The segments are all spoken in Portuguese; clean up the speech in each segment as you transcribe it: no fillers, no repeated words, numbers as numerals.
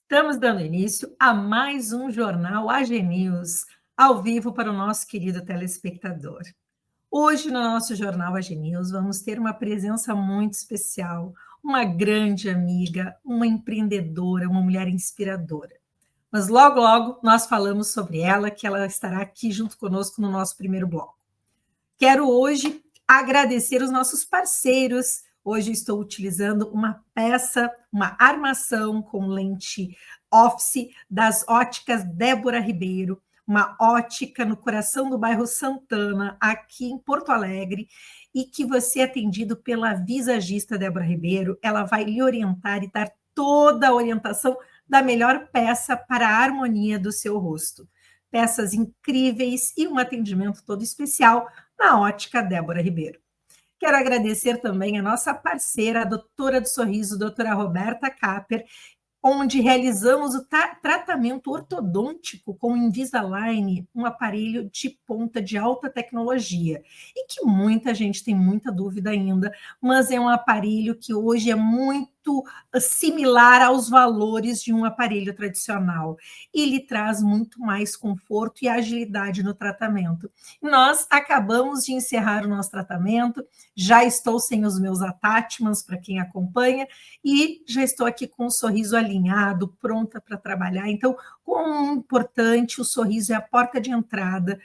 Estamos dando início a mais um Jornal AG News, ao vivo para o nosso querido telespectador. Hoje, no nosso Jornal AG News, vamos ter uma presença muito especial, uma grande amiga, uma empreendedora, uma mulher inspiradora. Mas logo, logo, nós falamos sobre ela, que ela estará aqui junto conosco no nosso primeiro bloco. Quero hoje agradecer os nossos parceiros. Hoje estou utilizando uma peça, uma armação com lente office das óticas Débora Ribeiro, uma ótica no coração do bairro Santana, aqui em Porto Alegre, e que você é atendido pela visagista Débora Ribeiro. Ela vai lhe orientar e dar toda a orientação da melhor peça para a harmonia do seu rosto. Peças incríveis e um atendimento todo especial na ótica Débora Ribeiro. Quero agradecer também a nossa parceira, a doutora do sorriso, doutora Roberta Capper, onde realizamos o tratamento ortodôntico com o Invisalign, um aparelho de ponta de alta tecnologia, e que muita gente tem muita dúvida ainda, mas é um aparelho que hoje é muito similar aos valores de um aparelho tradicional. Ele traz muito mais conforto e agilidade no tratamento. Nós acabamos de encerrar o nosso tratamento, já estou sem os meus attachments para quem acompanha, e já estou aqui com um sorriso alinhado, pronta para trabalhar. Então, como importante, o sorriso é a porta de entrada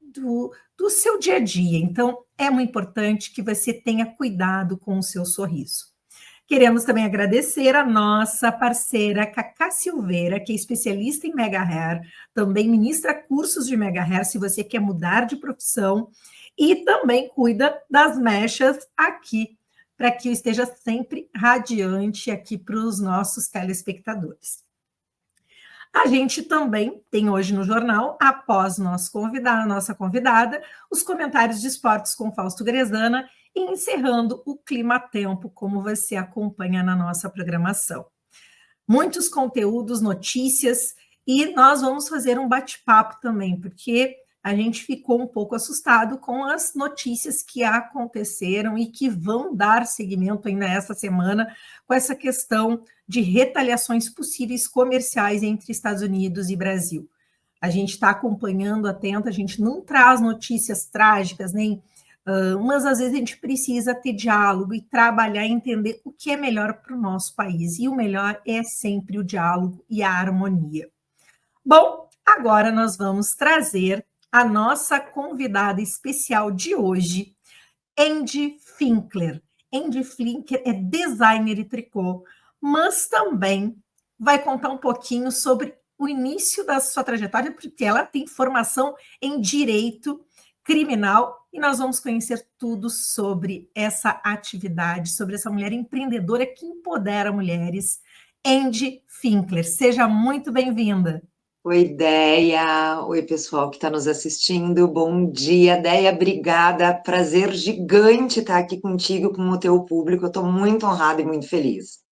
do seu dia a dia. Então, é muito importante que você tenha cuidado com o seu sorriso. Queremos também agradecer a nossa parceira Cacá Silveira, que é especialista em Mega Hair, também ministra cursos de Mega Hair, se você quer mudar de profissão, e também cuida das mechas aqui, para que eu esteja sempre radiante aqui para os nossos telespectadores. A gente também tem hoje no jornal, após nossa convidada, os comentários de esportes com Fausto Grezana, e encerrando o Clima Tempo, como você acompanha na nossa programação. Muitos conteúdos, notícias, e nós vamos fazer um bate-papo também, porque a gente ficou um pouco assustado com as notícias que aconteceram e que vão dar seguimento ainda essa semana com essa questão de retaliações possíveis comerciais entre Estados Unidos e Brasil. A gente está acompanhando atento, a gente não traz notícias trágicas, nem mas às vezes a gente precisa ter diálogo e trabalhar e entender o que é melhor para o nosso país. E o melhor é sempre o diálogo e a harmonia. Bom, agora nós vamos trazer a nossa convidada especial de hoje, Andy Finkler. Andy Finkler é designer e tricô, mas também vai contar um pouquinho sobre o início da sua trajetória, porque ela tem formação em direito criminal, e nós vamos conhecer tudo sobre essa atividade, sobre essa mulher empreendedora que empodera mulheres. Andy Finkler, seja muito bem-vinda. Oi, Déia. Oi, pessoal que está nos assistindo. Bom dia, Déia. Obrigada. Prazer gigante estar aqui contigo, com o teu público. Eu estou muito honrada e muito feliz.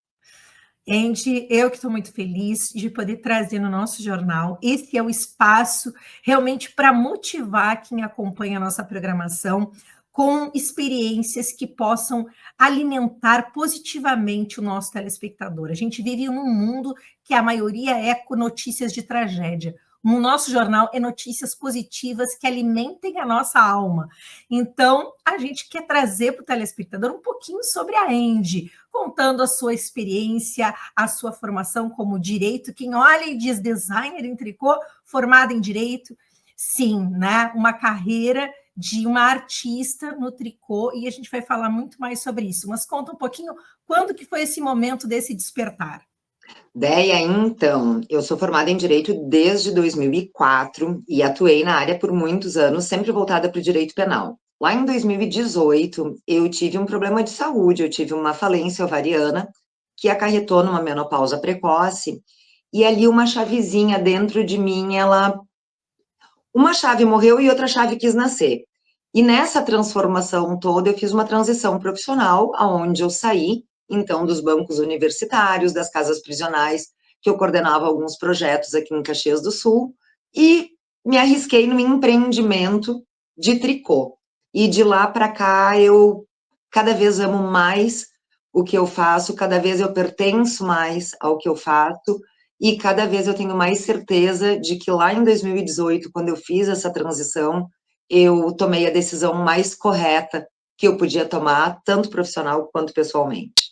Andy, eu que estou muito feliz de poder trazer no nosso jornal. Esse é o espaço realmente para motivar quem acompanha a nossa programação com experiências que possam alimentar positivamente o nosso telespectador. A gente vive num mundo que a maioria é com notícias de tragédia. No nosso jornal é notícias positivas que alimentem a nossa alma. Então, a gente quer trazer para o telespectador um pouquinho sobre a Andy, contando a sua experiência, a sua formação como direito. Quem olha e diz designer em tricô, formada em direito, sim, né? Uma carreira de uma artista no tricô, e a gente vai falar muito mais sobre isso. Mas conta um pouquinho, quando que foi esse momento desse despertar? Déia, então, eu sou formada em Direito desde 2004 e atuei na área por muitos anos, sempre voltada para o direito penal. Lá em 2018, eu tive um problema de saúde, eu tive uma falência ovariana, que acarretou numa menopausa precoce, e ali uma chavezinha dentro de mim, uma chave morreu e outra chave quis nascer. E nessa transformação toda, eu fiz uma transição profissional, aonde eu saí, então, dos bancos universitários, das casas prisionais, que eu coordenava alguns projetos aqui em Caxias do Sul, e me arrisquei no empreendimento de tricô. E de lá para cá, eu cada vez amo mais o que eu faço, cada vez eu pertenço mais ao que eu faço, e cada vez eu tenho mais certeza de que lá em 2018, quando eu fiz essa transição, eu tomei a decisão mais correta que eu podia tomar, tanto profissional quanto pessoalmente.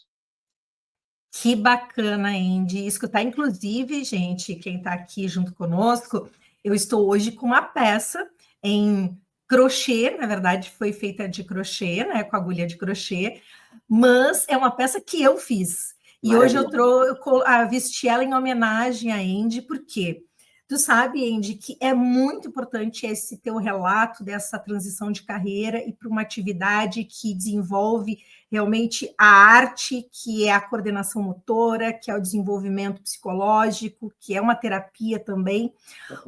Que bacana, Andy, escutar. Inclusive, gente, quem está aqui junto conosco, eu estou hoje com uma peça em crochê, na verdade foi feita de crochê, né, com agulha de crochê, mas é uma peça que eu fiz. E hoje Maravilha. vesti ela em homenagem a Andy, por quê? Tu sabe, Andy, que é muito importante esse teu relato dessa transição de carreira e para uma atividade que desenvolve realmente a arte, que é a coordenação motora, que é o desenvolvimento psicológico, que é uma terapia também.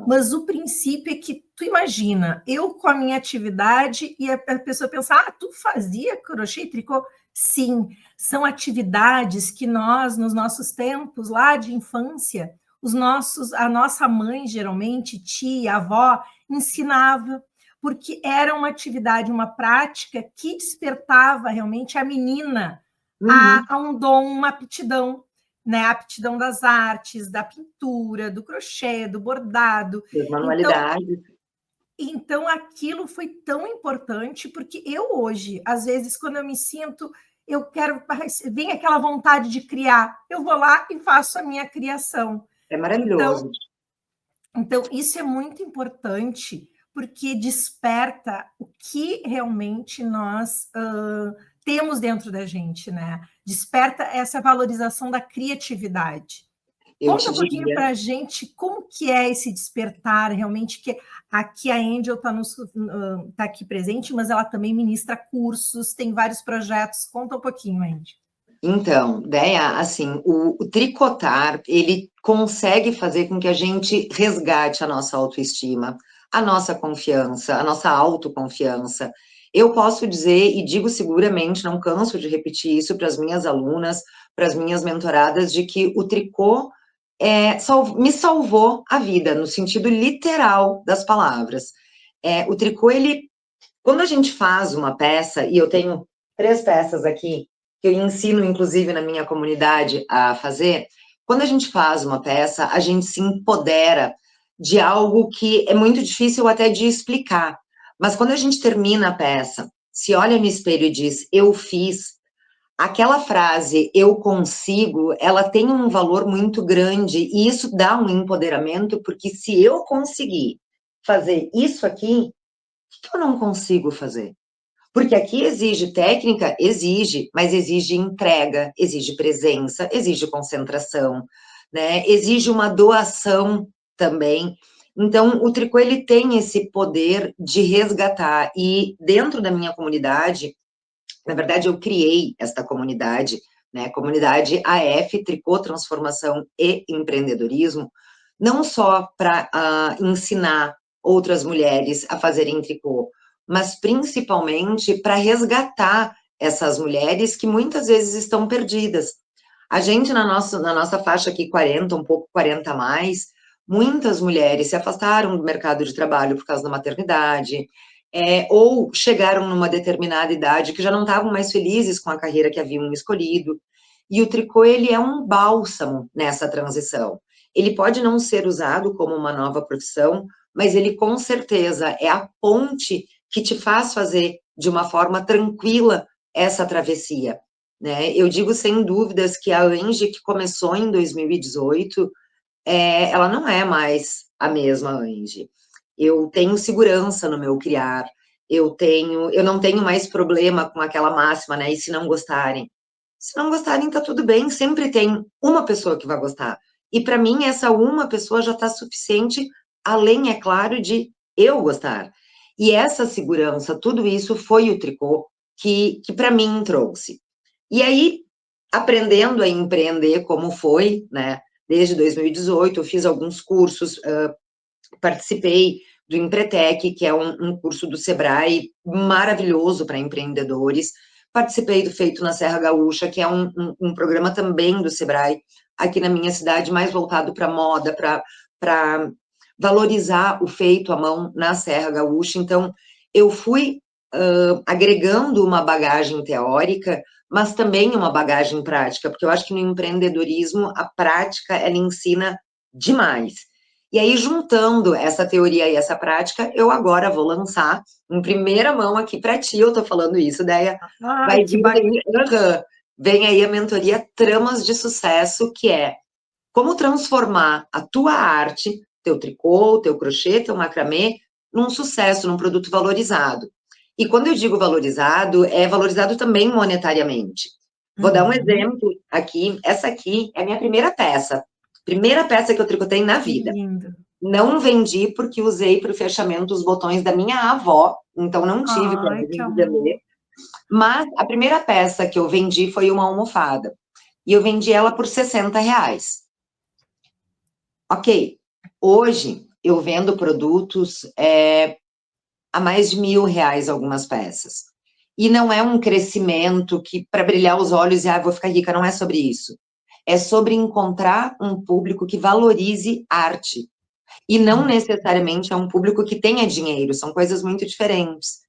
Mas o princípio é que tu imagina, eu com a minha atividade e a pessoa pensa, tu fazia crochê e tricô? Sim, são atividades que nós, nos nossos tempos lá de infância, a nossa mãe, geralmente, tia, avó, ensinava, porque era uma atividade, uma prática que despertava realmente a menina Uhum. a um dom, uma aptidão, né? A aptidão das artes, da pintura, do crochê, do bordado. Das Então, manualidades. então aquilo foi tão importante, porque eu hoje, às vezes, quando eu me sinto, eu quero, vem aquela vontade de criar, eu vou lá e faço a minha criação. É Então, maravilhoso. então, isso é muito importante, porque desperta o que realmente nós temos dentro da gente, né? Desperta essa valorização da criatividade. Eu Conta te um pouquinho diria. para a gente como que é esse despertar, realmente, que aqui a Angel tá aqui presente, mas ela também ministra cursos, tem vários projetos. Conta um pouquinho, Angel. Então, Déia, assim, o tricotar, ele consegue fazer com que a gente resgate a nossa autoestima, a nossa confiança, a nossa autoconfiança. Eu posso dizer, e digo seguramente, não canso de repetir isso para as minhas alunas, para as minhas mentoradas, de que o tricô me salvou a vida, no sentido literal das palavras. O tricô, ele, quando a gente faz uma peça, e eu tenho 3 peças aqui, que eu ensino, inclusive, na minha comunidade a fazer, quando a gente faz uma peça, a gente se empodera de algo que é muito difícil até de explicar. Mas quando a gente termina a peça, se olha no espelho e diz, eu fiz, aquela frase, eu consigo, ela tem um valor muito grande, e isso dá um empoderamento, porque se eu conseguir fazer isso aqui, o que eu não consigo fazer? Porque aqui exige técnica, exige, mas exige entrega, exige presença, exige concentração, né? Exige uma doação também. Então, o tricô, ele tem esse poder de resgatar, e dentro da minha comunidade, na verdade, eu criei esta comunidade, né? Comunidade AF, Tricô, Transformação e Empreendedorismo, não só para ensinar outras mulheres a fazerem tricô, mas principalmente para resgatar essas mulheres que muitas vezes estão perdidas. A gente, na nossa faixa aqui, 40, um pouco 40 a mais, muitas mulheres se afastaram do mercado de trabalho por causa da maternidade, ou chegaram numa determinada idade que já não estavam mais felizes com a carreira que haviam escolhido. E o tricô, ele é um bálsamo nessa transição. Ele pode não ser usado como uma nova profissão, mas ele com certeza é a ponte que te faz fazer de uma forma tranquila essa travessia, né? Eu digo sem dúvidas que a Angie, que começou em 2018, ela não é mais a mesma Angie. Eu tenho segurança no meu criar, eu não tenho mais problema com aquela máxima, né? E se não gostarem? Se não gostarem, tá tudo bem, sempre tem uma pessoa que vai gostar. E para mim, essa uma pessoa já está suficiente, além, é claro, de eu gostar. E essa segurança, tudo isso foi o tricô que para mim trouxe. E aí, aprendendo a empreender como foi, né? Desde 2018, eu fiz alguns cursos, participei do Empretec, que é um curso do Sebrae maravilhoso para empreendedores. Participei do Feito na Serra Gaúcha, que é um programa também do Sebrae aqui na minha cidade, mais voltado para moda, para valorizar o feito à mão na Serra Gaúcha. Então, eu fui agregando uma bagagem teórica, mas também uma bagagem prática, porque eu acho que no empreendedorismo a prática, ela ensina demais. E aí, juntando essa teoria e essa prática, eu agora vou lançar, em primeira mão aqui para ti, eu tô falando isso, Deia, Ai, vai que vir bacana. vem aí a mentoria Tramas de Sucesso, que é como transformar a tua arte, teu tricô, teu crochê, teu macramê, num sucesso, num produto valorizado. E quando eu digo valorizado, é valorizado também monetariamente. Vou dar um Uhum. exemplo aqui. Essa aqui é a minha primeira peça que eu tricotei na Que vida. lindo. Não vendi porque usei para o fechamento os botões da minha avó, então não tive Ai, problema que em vender. amor. Mas a primeira peça que eu vendi foi uma almofada. E eu vendi ela por R$ 60. Ok, hoje eu vendo produtos a mais de R$ 1.000 algumas peças. E não é um crescimento que, para brilhar os olhos e, vou ficar rica, não é sobre isso. É sobre encontrar um público que valorize arte. E não Hum. necessariamente é um público que tenha dinheiro, são coisas muito diferentes.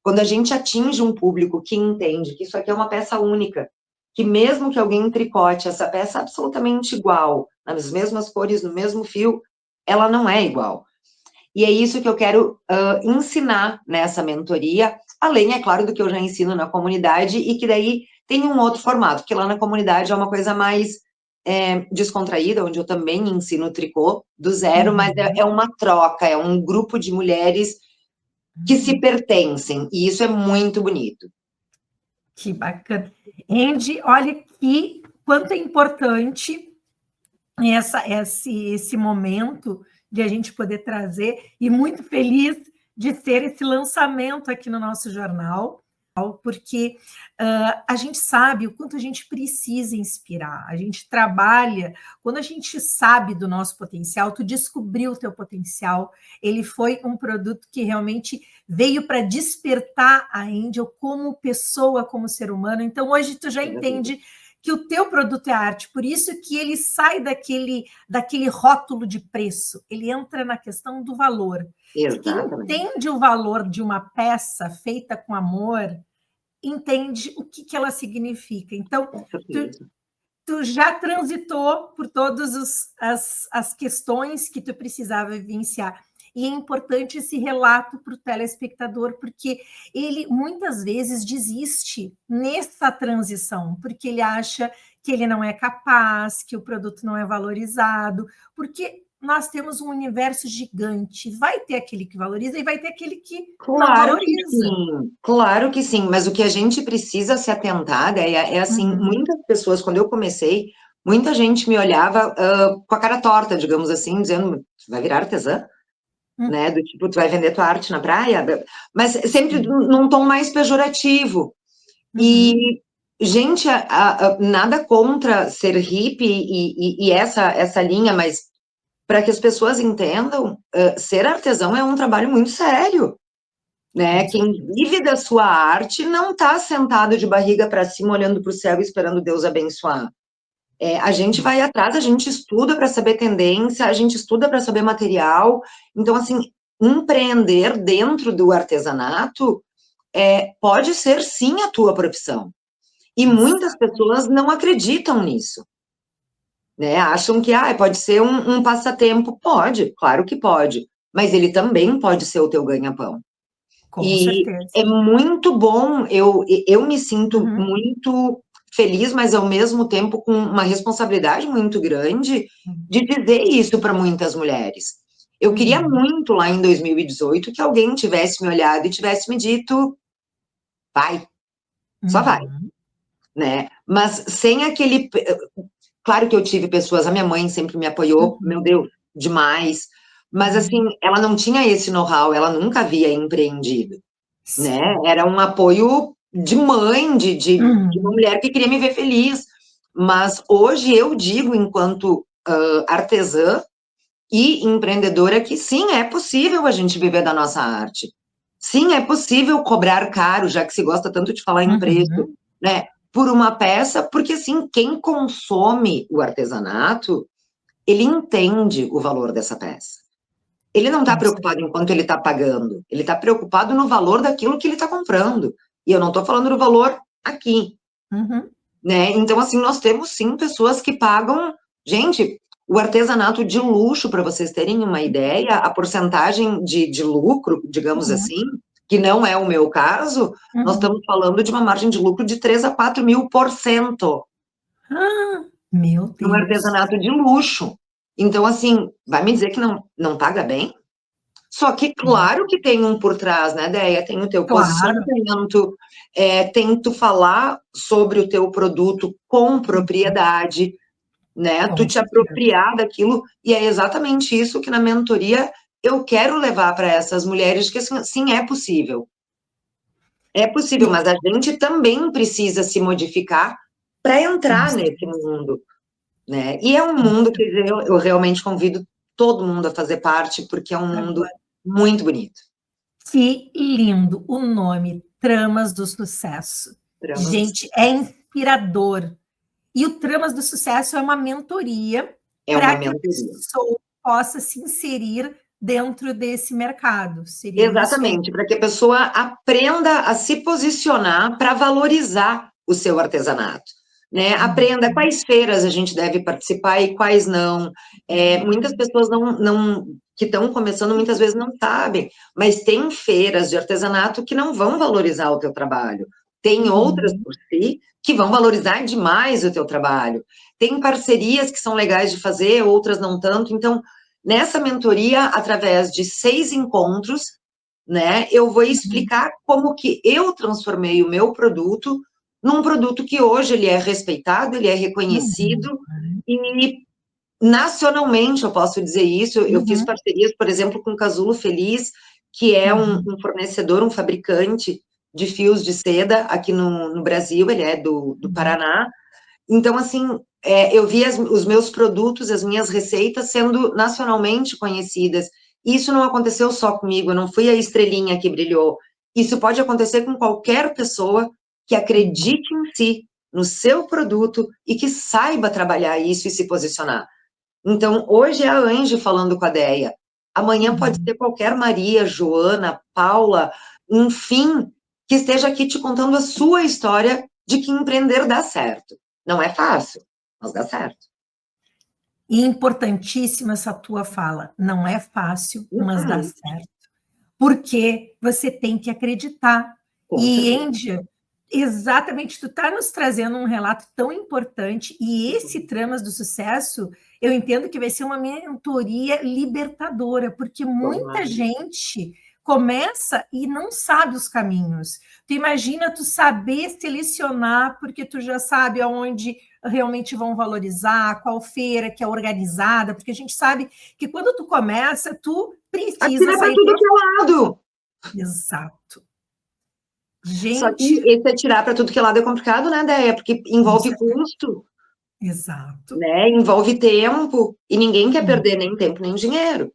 Quando a gente atinge um público que entende que isso aqui é uma peça única, que mesmo que alguém tricote essa peça absolutamente igual, nas mesmas cores, no mesmo fio, ela não é igual. E é isso que eu quero ensinar nessa mentoria, além, é claro, do que eu já ensino na comunidade, e que daí tem um outro formato, porque lá na comunidade é uma coisa mais descontraída, onde eu também ensino tricô do zero, mas é Uhum. uma troca, é um grupo de mulheres que se Uhum. pertencem, e isso é muito bonito. Que bacana. Andy, olha que quanto é importante esse momento de a gente poder trazer, e muito feliz de ter esse lançamento aqui no nosso jornal, porque a gente sabe o quanto a gente precisa inspirar, a gente trabalha, quando a gente sabe do nosso potencial, tu descobriu o teu potencial, ele foi um produto que realmente veio para despertar a Angel como pessoa, como ser humano, então hoje tu já entende que o teu produto é arte, por isso que ele sai daquele rótulo de preço, ele entra na questão do valor. E quem Exatamente. entende o valor de uma peça feita com amor, entende o que ela significa. Então, Com tu, certeza. tu já transitou por todas as questões que tu precisava vivenciar. E é importante esse relato para o telespectador, porque ele muitas vezes desiste nessa transição, porque ele acha que ele não é capaz, que o produto não é valorizado, porque nós temos um universo gigante. Vai ter aquele que valoriza e vai ter aquele que não valoriza. Claro que sim, mas o que a gente precisa se atentar, é assim, Uhum. muitas pessoas, quando eu comecei, muita gente me olhava com a cara torta, digamos assim, dizendo, tu vai virar artesã? Uhum. Né, do tipo, tu vai vender tua arte na praia? Mas sempre Sim. num tom mais pejorativo. Uhum. E, gente, nada contra ser hippie e essa linha, mas para que as pessoas entendam, ser artesão é um trabalho muito sério, Com né? Quem certeza. vive da sua arte não está sentado de barriga para cima, olhando para o céu e esperando Deus abençoar. A gente vai atrás, a gente estuda para saber tendência, a gente estuda para saber material. Então, assim, empreender dentro do artesanato pode ser sim a tua profissão. E muitas pessoas não acreditam nisso, né? Acham que pode ser um passatempo. Pode, claro que pode, mas ele também pode ser o teu ganha-pão. Com E certeza. é muito bom, eu me sinto Uhum. muito feliz, mas ao mesmo tempo com uma responsabilidade muito grande de dizer isso para muitas mulheres. Eu queria Uhum. muito lá em 2018 que alguém tivesse me olhado e tivesse me dito, vai, só vai, Uhum. né? Mas sem aquele. Claro que eu tive pessoas, a minha mãe sempre me apoiou, meu Uhum. Deus, demais. Mas assim, Uhum. ela não tinha esse know-how, ela nunca havia empreendido, né? Sim. Era um apoio de mãe, de uma Uhum. mulher que queria me ver feliz. Mas hoje eu digo, enquanto artesã e empreendedora, que sim, é possível a gente viver da nossa arte. Sim, é possível cobrar caro, já que se gosta tanto de falar em preço, Uhum. né? por uma peça, porque assim, quem consome o artesanato, ele entende o valor dessa peça. Ele não está Com preocupado certeza. em quanto ele está pagando, ele está preocupado no valor daquilo que ele está comprando. E eu não estou falando do valor aqui, Uhum. né? Então, assim, nós temos sim pessoas que pagam. Gente, o artesanato de luxo, para vocês terem uma ideia, a porcentagem de lucro, digamos Uhum. assim, que não é o meu caso, nós Uhum. estamos falando de uma margem de lucro de 3 a 4 mil por cento Ah, meu no Deus. artesanato de luxo. Então, assim, vai me dizer que não paga bem? Só que, claro que tem um por trás, né, Déia? Tem o teu Claro, posicionamento, tem tu falar sobre o teu produto com propriedade, né? Tu com te certeza. apropriar daquilo, e é exatamente isso que na mentoria eu quero levar para essas mulheres, que assim, sim, é possível. É possível, E, mas a gente também precisa se modificar para com entrar nesse certeza, mundo, né? E é um com mundo que certeza. eu realmente convido todo mundo a fazer parte, porque é um mundo Agora, muito bonito. que lindo o nome, Tramas do Sucesso. Tramas do Gente, é inspirador. E o Tramas do Sucesso é uma mentoria É uma para que a mentoria. pessoa possa se inserir dentro desse mercado. Seria isso? É? Exatamente, para que a pessoa aprenda a se posicionar para valorizar o seu artesanato. Né? Aprenda Uhum. quais feiras a gente deve participar e quais não. Muitas pessoas que estão começando muitas vezes não sabem, mas tem feiras de artesanato que não vão valorizar o teu trabalho. Tem outras Uhum. por si que vão valorizar demais o teu trabalho. Tem parcerias que são legais de fazer, outras não tanto. Então, nessa mentoria, através de 6 encontros, né, eu vou Uhum. explicar como que eu transformei o meu produto num produto que hoje ele é respeitado, ele é Uhum. reconhecido e nacionalmente eu posso dizer isso. Eu fiz Uhum. parcerias, por exemplo, com o Casulo Feliz, que é Uhum. um fornecedor, um fabricante de fios de seda aqui no Brasil, ele é do Uhum. Paraná. Então, assim, eu vi os meus produtos, as minhas receitas sendo nacionalmente conhecidas. Isso não aconteceu só comigo, eu não fui a estrelinha que brilhou. Isso pode acontecer com qualquer pessoa que Uhum. acredite em si, no seu produto e que saiba trabalhar isso e se posicionar. Então, hoje é a Ange falando com a Déia. Amanhã pode Uhum. ser qualquer Maria, Joana, Paula, enfim, que esteja aqui te contando a sua história de que empreender dá certo. Não é fácil, mas dá certo. E importantíssima essa tua fala. Não é fácil, mas dá Uhum, certo. Porque você tem que acreditar. com E, certeza. Índia, exatamente, tu está nos trazendo um relato tão importante, e esse Tramas do Sucesso, eu entendo que vai ser uma mentoria libertadora, porque muita Tomara. gente começa e não sabe os caminhos. Tu imagina tu saber selecionar, porque tu já sabe aonde realmente vão valorizar, qual feira que é organizada, porque a gente sabe que quando tu começa, tu precisa Atira para sair tudo para que é lado. exato. Só Gente, que esse atirar para tudo que é lado é complicado, né, Déia? Porque com envolve certeza. custo, Exato. né? Envolve tempo, e ninguém quer perder nem tempo nem dinheiro.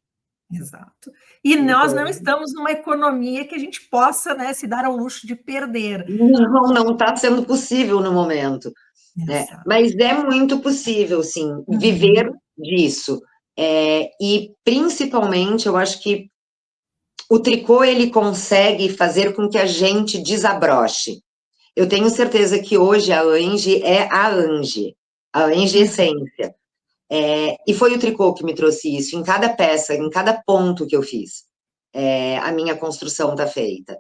Exato. E nós Então, não estamos numa economia que a gente possa, né, se dar ao luxo de perder. não está sendo possível no momento. Né? Exato. Mas é muito possível, sim, viver Uhum. disso. E principalmente, eu acho que o tricô ele consegue fazer com que a gente desabroche. Eu tenho certeza que hoje a Ange é a Ange Uhum. Essência. E foi o tricô que me trouxe isso, em cada peça, em cada ponto que eu fiz. A minha construção está feita.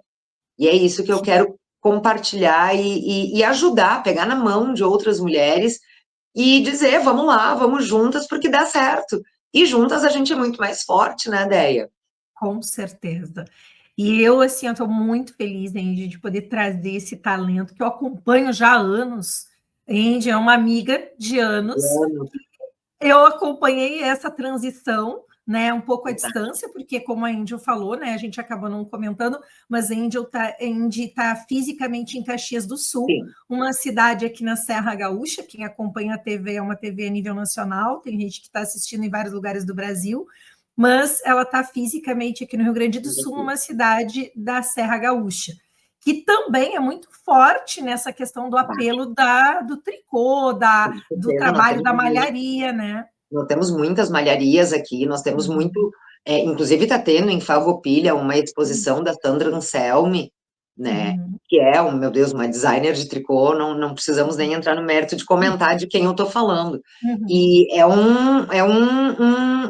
E é isso que eu quero compartilhar e ajudar, pegar na mão de outras mulheres e dizer, vamos lá, vamos juntas, porque dá certo. E juntas a gente é muito mais forte, né, Déia? Com certeza. E eu, assim, eu estou muito feliz, Andy, de poder trazer esse talento que eu acompanho já há anos. Andy é uma amiga de anos. Eu acompanhei essa transição, né, um pouco à distância, porque como a Índia falou, né, a gente acabou não comentando, mas a Índia tá fisicamente em Caxias do Sul, Sim, uma cidade aqui na Serra Gaúcha. Quem acompanha a TV é uma TV a nível nacional, tem gente que está assistindo em vários lugares do Brasil, mas ela está fisicamente aqui no Rio Grande do Sul, numa cidade da Serra Gaúcha, que também é muito forte nessa questão do apelo do tricô, Com do certeza, trabalho da malharia, né? nós temos muitas malharias aqui, nós temos Uhum, muito, inclusive está tendo em Farroupilha uma exposição da Sandra Anselmi, né, uhum, que é, meu Deus, uma designer de tricô, não precisamos nem entrar no mérito de comentar de quem eu estou falando. uhum, E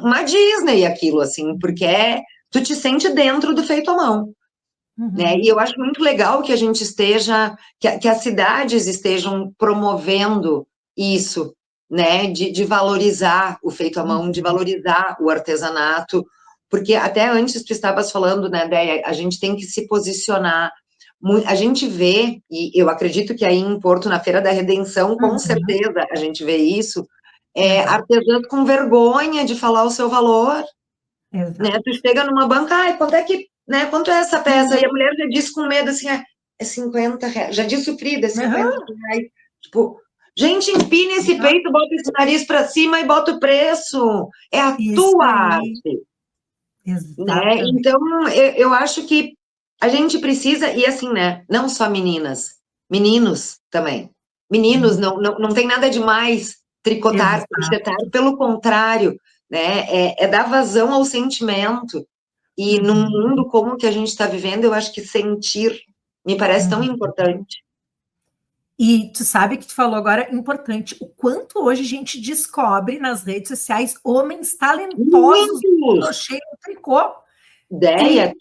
uma Disney aquilo, assim, porque tu te sente dentro do feito à mão, né? E uhum, eu acho muito legal que a gente esteja, que as cidades estejam promovendo isso, né? De valorizar o feito à mão, de uhum, valorizar o artesanato, porque até antes tu estavas falando, né, Déia, a gente tem que se posicionar. A gente vê, e eu acredito que aí em Porto, na Feira da Redenção, com uhum. certeza a gente vê isso, Exato, artesãos com vergonha de falar o seu valor, né? Tu exato. chega numa banca, ai, quanto é que, né? Quanto é essa peça? E a Uhum, mulher já disse com medo assim, é 50 reais. Já disse sofrida, é 50 uhum, reais. Tipo, gente, empina esse uhum. peito, bota esse nariz para cima e bota o preço. É a Isso tua aí, arte, né? exatamente. Então, eu acho que a gente precisa, e assim, né? Não só meninas, meninos também. Meninos, Uhum, não tem nada de mais tricotar, crochetar, exato. pelo contrário, né? É dar vazão ao sentimento. E num Uhum, mundo como o que a gente está vivendo, eu acho que sentir me parece tão uhum. importante. E tu sabe que tu falou agora importante, o quanto hoje a gente descobre nas redes sociais homens talentosos no Muitos! crochê e no tricô. Ideia,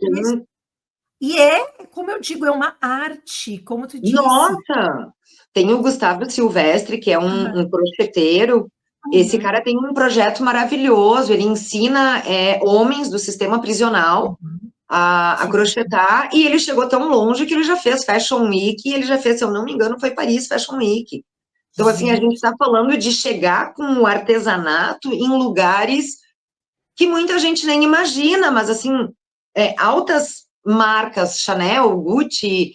E como eu digo, é uma arte, como tu disse. nossa! Tem o Gustavo Silvestre, que é Aham, um crocheteiro. Esse uhum, cara tem um projeto maravilhoso. Ele ensina homens do sistema prisional uhum. a Sim. crochetar. E ele chegou tão longe que ele já fez Fashion Week. E ele já fez, se eu não me engano, foi Paris Fashion Week. Então, assim, a gente Gente, está falando de chegar com o artesanato em lugares que muita gente nem imagina, mas assim, altas marcas, Chanel, Gucci,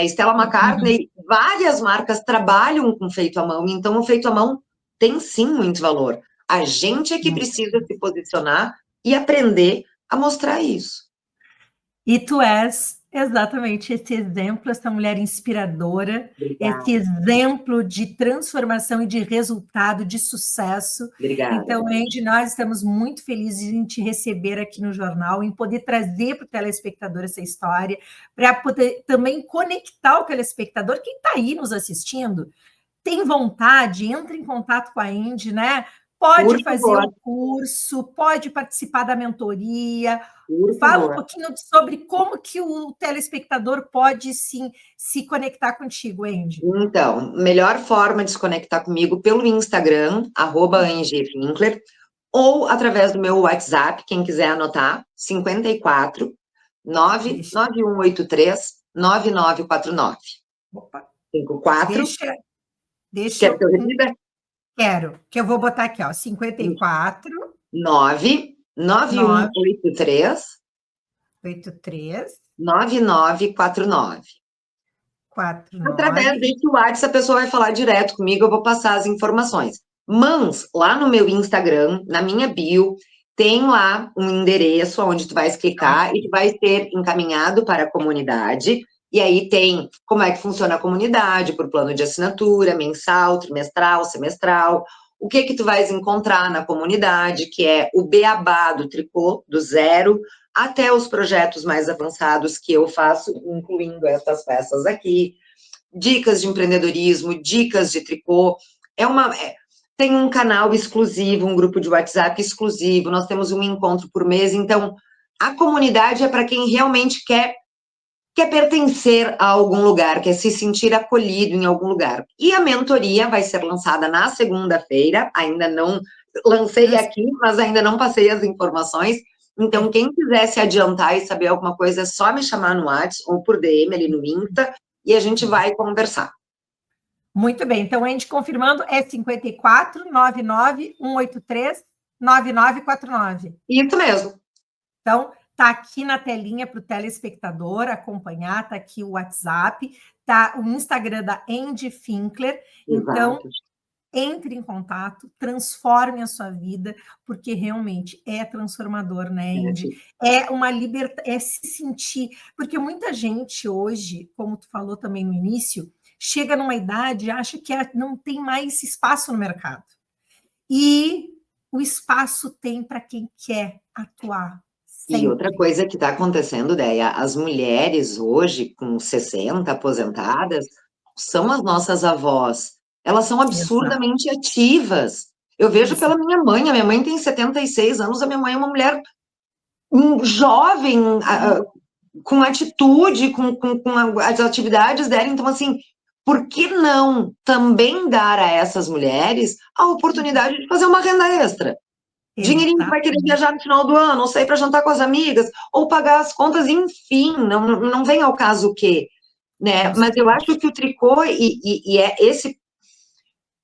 Stella uhum, McCartney, várias marcas trabalham com feito à mão, então o feito à mão tem sim muito valor. A gente é que com precisa certeza. se posicionar e aprender a mostrar isso. E tu és exatamente esse exemplo, essa mulher inspiradora, esse Obrigada, exemplo de transformação e de resultado, de sucesso. obrigada. Então, Andy, nós estamos muito felizes em te receber aqui no jornal, em poder trazer para o telespectador essa história, para poder também conectar o telespectador, quem está aí nos assistindo, tem vontade, entra em contato com a Indy, né? Por Pode fazer favor, o curso, pode participar da mentoria. por Fala um favor. pouquinho sobre como que o telespectador pode sim se conectar contigo, Andy. Então, melhor forma de se conectar comigo pelo Instagram, @angfinkler, ou através do meu WhatsApp, quem quiser anotar, 54 Deixa, 99183 9949. opa, 54, deixa, deixa quer que eu, eu repita? quero, que eu vou botar aqui, ó, 54 9 9183 983 9949. Através 49. desse WhatsApp, a pessoa vai falar direto comigo, eu vou passar as informações. Mas, lá no meu Instagram, na minha bio, tem lá um endereço onde tu vais clicar e tu vai ser encaminhado para a comunidade. E aí tem como é que funciona a comunidade, por plano de assinatura, mensal, trimestral, semestral. O que que tu vais encontrar na comunidade, que é o beabá do tricô, do zero até os projetos mais avançados que eu faço, incluindo essas peças aqui, dicas de empreendedorismo, dicas de tricô. Tem um canal exclusivo, um grupo de WhatsApp exclusivo, nós temos um encontro por mês, então a comunidade é para quem realmente quer pertencer a algum lugar, quer se sentir acolhido em algum lugar. E a mentoria vai ser lançada na segunda-feira, ainda não lancei aqui, mas ainda não passei as informações. Então, quem quiser se adiantar e saber alguma coisa, é só me chamar no WhatsApp ou por DM ali no Insta e a gente vai conversar. Muito bem, então a gente confirmando é 54 99 183 9949. Isso mesmo. Então, tá aqui na telinha para o telespectador acompanhar, tá aqui o WhatsApp, tá o Instagram da Andy Finkler. Então, Exato. entre em contato, transforme a sua vida, porque realmente é transformador, né, Indy? É uma é se sentir, porque muita gente hoje, como tu falou também no início, chega numa idade e acha que não tem mais espaço no mercado. E o espaço tem para quem quer atuar. E outra Sempre. coisa que está acontecendo, Déia, as mulheres hoje, com 60, aposentadas, são as nossas avós. Elas são Exato, absurdamente ativas. Eu vejo pela exato. A minha mãe tem 76 anos, a minha mãe é uma mulher jovem, com atitude, com as atividades dela. Então, assim, por que não também dar a essas mulheres a oportunidade de fazer uma renda extra? Dinheirinho que vai querer Exatamente. viajar no final do ano, ou sair para jantar com as amigas, ou pagar as contas, enfim, não vem ao caso o quê, né? Mas eu Justamente. acho que o tricô e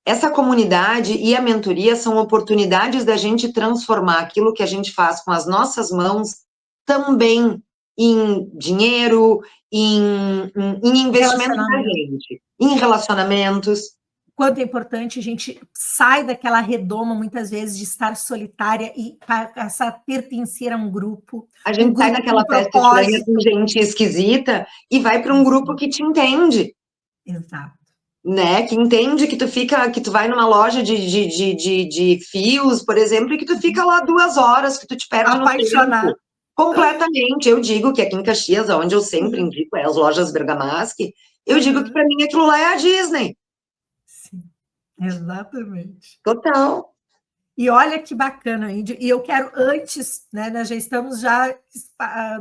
essa comunidade e a mentoria são oportunidades da gente transformar aquilo que a gente faz com as nossas mãos também em dinheiro, em investimento na Relacionamento. gente, em relacionamentos. Quanto é importante a gente sai daquela redoma, muitas vezes, de estar solitária e passar a pertencer a A um gente sai grupo com daquela festa estranha com propósito. gente esquisita e vai para um grupo Exato. que te entende. Exato. Né, que entende que tu vai numa loja de fios, por exemplo, e que tu fica lá 2 horas, que tu te perde no Apaixonar. tempo, completamente. Eu digo que aqui em Caxias, onde eu sempre indico, é as lojas Bergamasque, eu digo que Uhum. para mim aquilo lá é a Disney, Sim, exatamente. total. E olha que bacana, Índio. E eu quero antes, né, nós já estamos já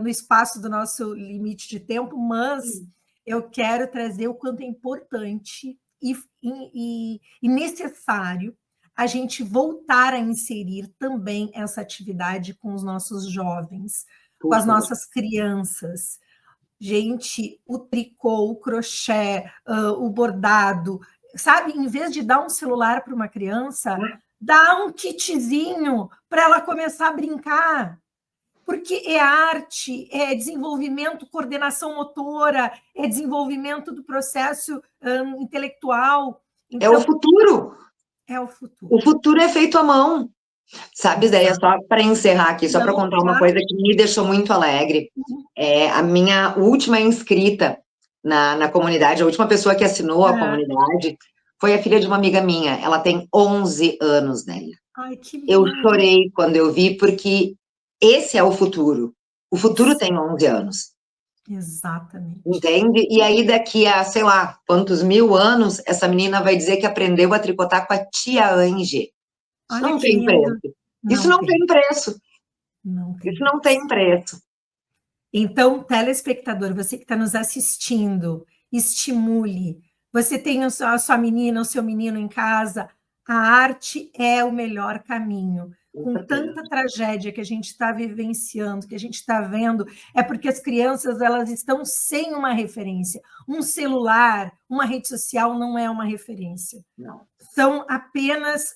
no espaço do nosso limite de tempo, mas eu quero trazer o quanto é importante e necessário a gente voltar a inserir também essa atividade com os nossos jovens, com Por as favor. nossas crianças. Gente, o tricô, o crochê, o bordado, sabe? Em vez de dar um celular para uma criança, dá um kitzinho para ela começar a brincar. Porque é arte, é desenvolvimento, coordenação motora, é desenvolvimento do processo intelectual. É o Então, futuro. é o O futuro. futuro é feito à mão. Sabe, ideia, Exato. só para encerrar aqui, só para Não, contar uma claro. coisa que me deixou muito alegre. A minha última inscrita na comunidade, a última pessoa que assinou a Uhum. comunidade, foi a filha de uma amiga minha. Ela tem 11 anos, né? Ai, que Eu lindo. chorei quando eu vi, porque esse é o futuro. O futuro Isso, tem 11 anos, exatamente. entende? E aí, daqui a, sei lá, quantos mil anos, essa menina vai dizer que aprendeu a tricotar com a tia Ange. Isso Olha não que tem lindo. preço. Isso Não não tem tem, preço. não tem Isso não tem preço. preço. Então, telespectador, você que está nos assistindo, estimule. Você tem a sua menina, o seu menino em casa, a arte é o melhor caminho. Com Com certeza. tanta tragédia que a gente está vivenciando, que a gente está vendo, é porque as crianças elas estão sem uma referência. Um celular, uma rede social não é uma referência. Não. São apenas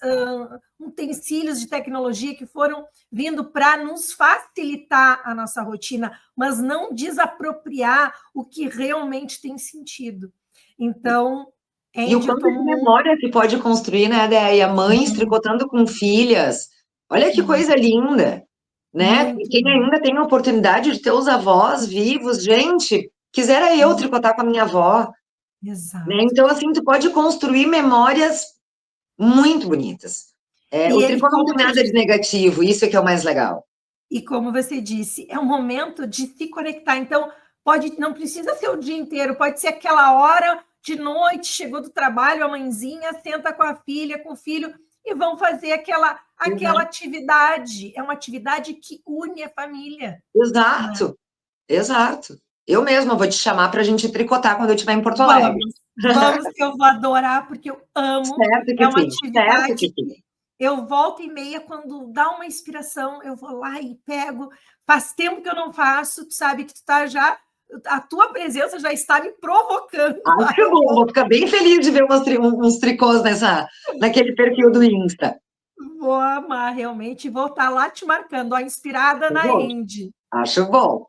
utensílios de tecnologia que foram vindo para nos facilitar a nossa rotina, mas não desapropriar o que realmente tem sentido. Então, E o Andy, eu quanto estou de memória que pode construir, né, Déia? Mães tricotando com filhas. Olha que coisa linda, né? muito Quem lindo. ainda tem a oportunidade de ter os avós vivos, gente, quisera eu tricotar com a minha avó, né? Exato. Então, assim, tu pode construir memórias muito bonitas. O E tricô não como tem tu nada de disse, negativo, isso é que é o mais legal. e como você disse, é um momento de se conectar. Então, não precisa ser o dia inteiro, pode ser aquela hora de noite, chegou do trabalho, a mãezinha senta com a filha, com o filho, e vão fazer aquela Exato, atividade. É uma atividade que une a família. Né? exato. Exato. Eu mesma vou te chamar para a gente tricotar quando eu estiver em Porto Alegre. Vamos que eu vou adorar, porque eu amo. Certo É que uma sim, certo que atividade sim. que eu volto e meia, quando dá uma inspiração, eu vou lá e pego. Faz tempo que eu não faço, tu sabe que tu tá já. A tua presença já está me provocando. Acho Eu bom, vou ficar bem feliz de ver uns tricôs naquele perfil do Insta. vou amar realmente e vou estar lá te marcando, ó, inspirada Eu na vou. Andy. Acho bom.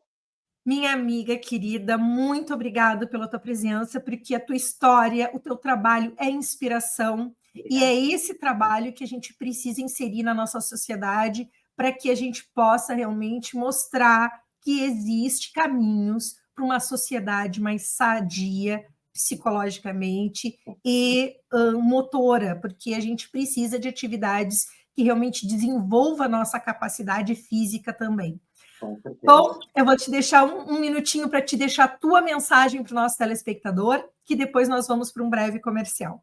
Minha amiga querida, muito obrigada pela tua presença, porque a tua história, o teu trabalho é inspiração. E é esse trabalho que a gente precisa inserir na nossa sociedade para que a gente possa realmente mostrar que existe caminhos para uma sociedade mais sadia psicologicamente e motora, porque a gente precisa de atividades que realmente desenvolva a nossa capacidade física também. Bom, eu vou te deixar um minutinho para te deixar a tua mensagem para o nosso telespectador, que depois nós vamos para um breve comercial.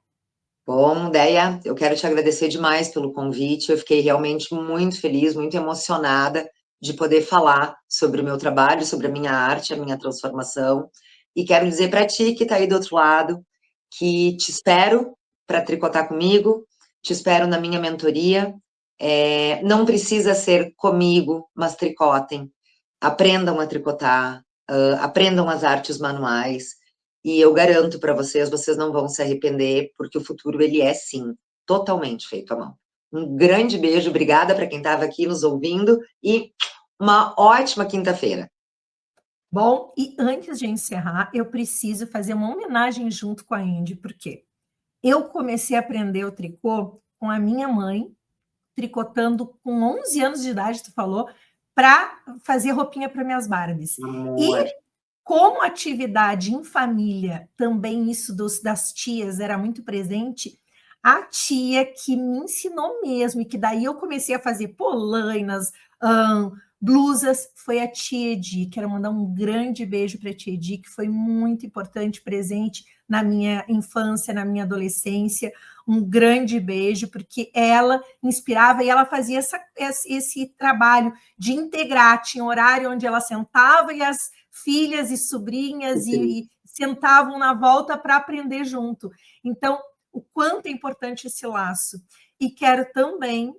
Bom, Deia, eu quero te agradecer demais pelo convite. Eu fiquei realmente muito feliz, muito emocionada de poder falar sobre o meu trabalho, sobre a minha arte, a minha transformação. E quero dizer para ti que está aí do outro lado, que te espero para tricotar comigo, te espero na minha mentoria. Não precisa ser comigo, mas tricotem. Aprendam a tricotar, aprendam as artes manuais. E eu garanto para vocês, vocês não vão se arrepender, porque o futuro, ele é, sim, totalmente feito à mão. Um grande beijo, obrigada para quem estava aqui nos ouvindo e uma ótima quinta-feira. Bom, e antes de encerrar, eu preciso fazer uma homenagem junto com a Andy, porque eu comecei a aprender o tricô com a minha mãe, tricotando com 11 anos de idade, tu falou, para fazer roupinha para minhas Barbies. Amor. E como atividade em família, também isso das tias era muito presente, a tia que me ensinou mesmo, e que daí eu comecei a fazer polainas, blusas, foi a tia Edi. Quero mandar um grande beijo para a tia Edi, que foi muito importante, presente na minha infância, na minha adolescência. Um grande beijo, porque ela inspirava e ela fazia esse trabalho de integrar, tinha horário onde ela sentava e as filhas e sobrinhas e sentavam na volta para aprender junto. Então, o quanto é importante esse laço. E quero também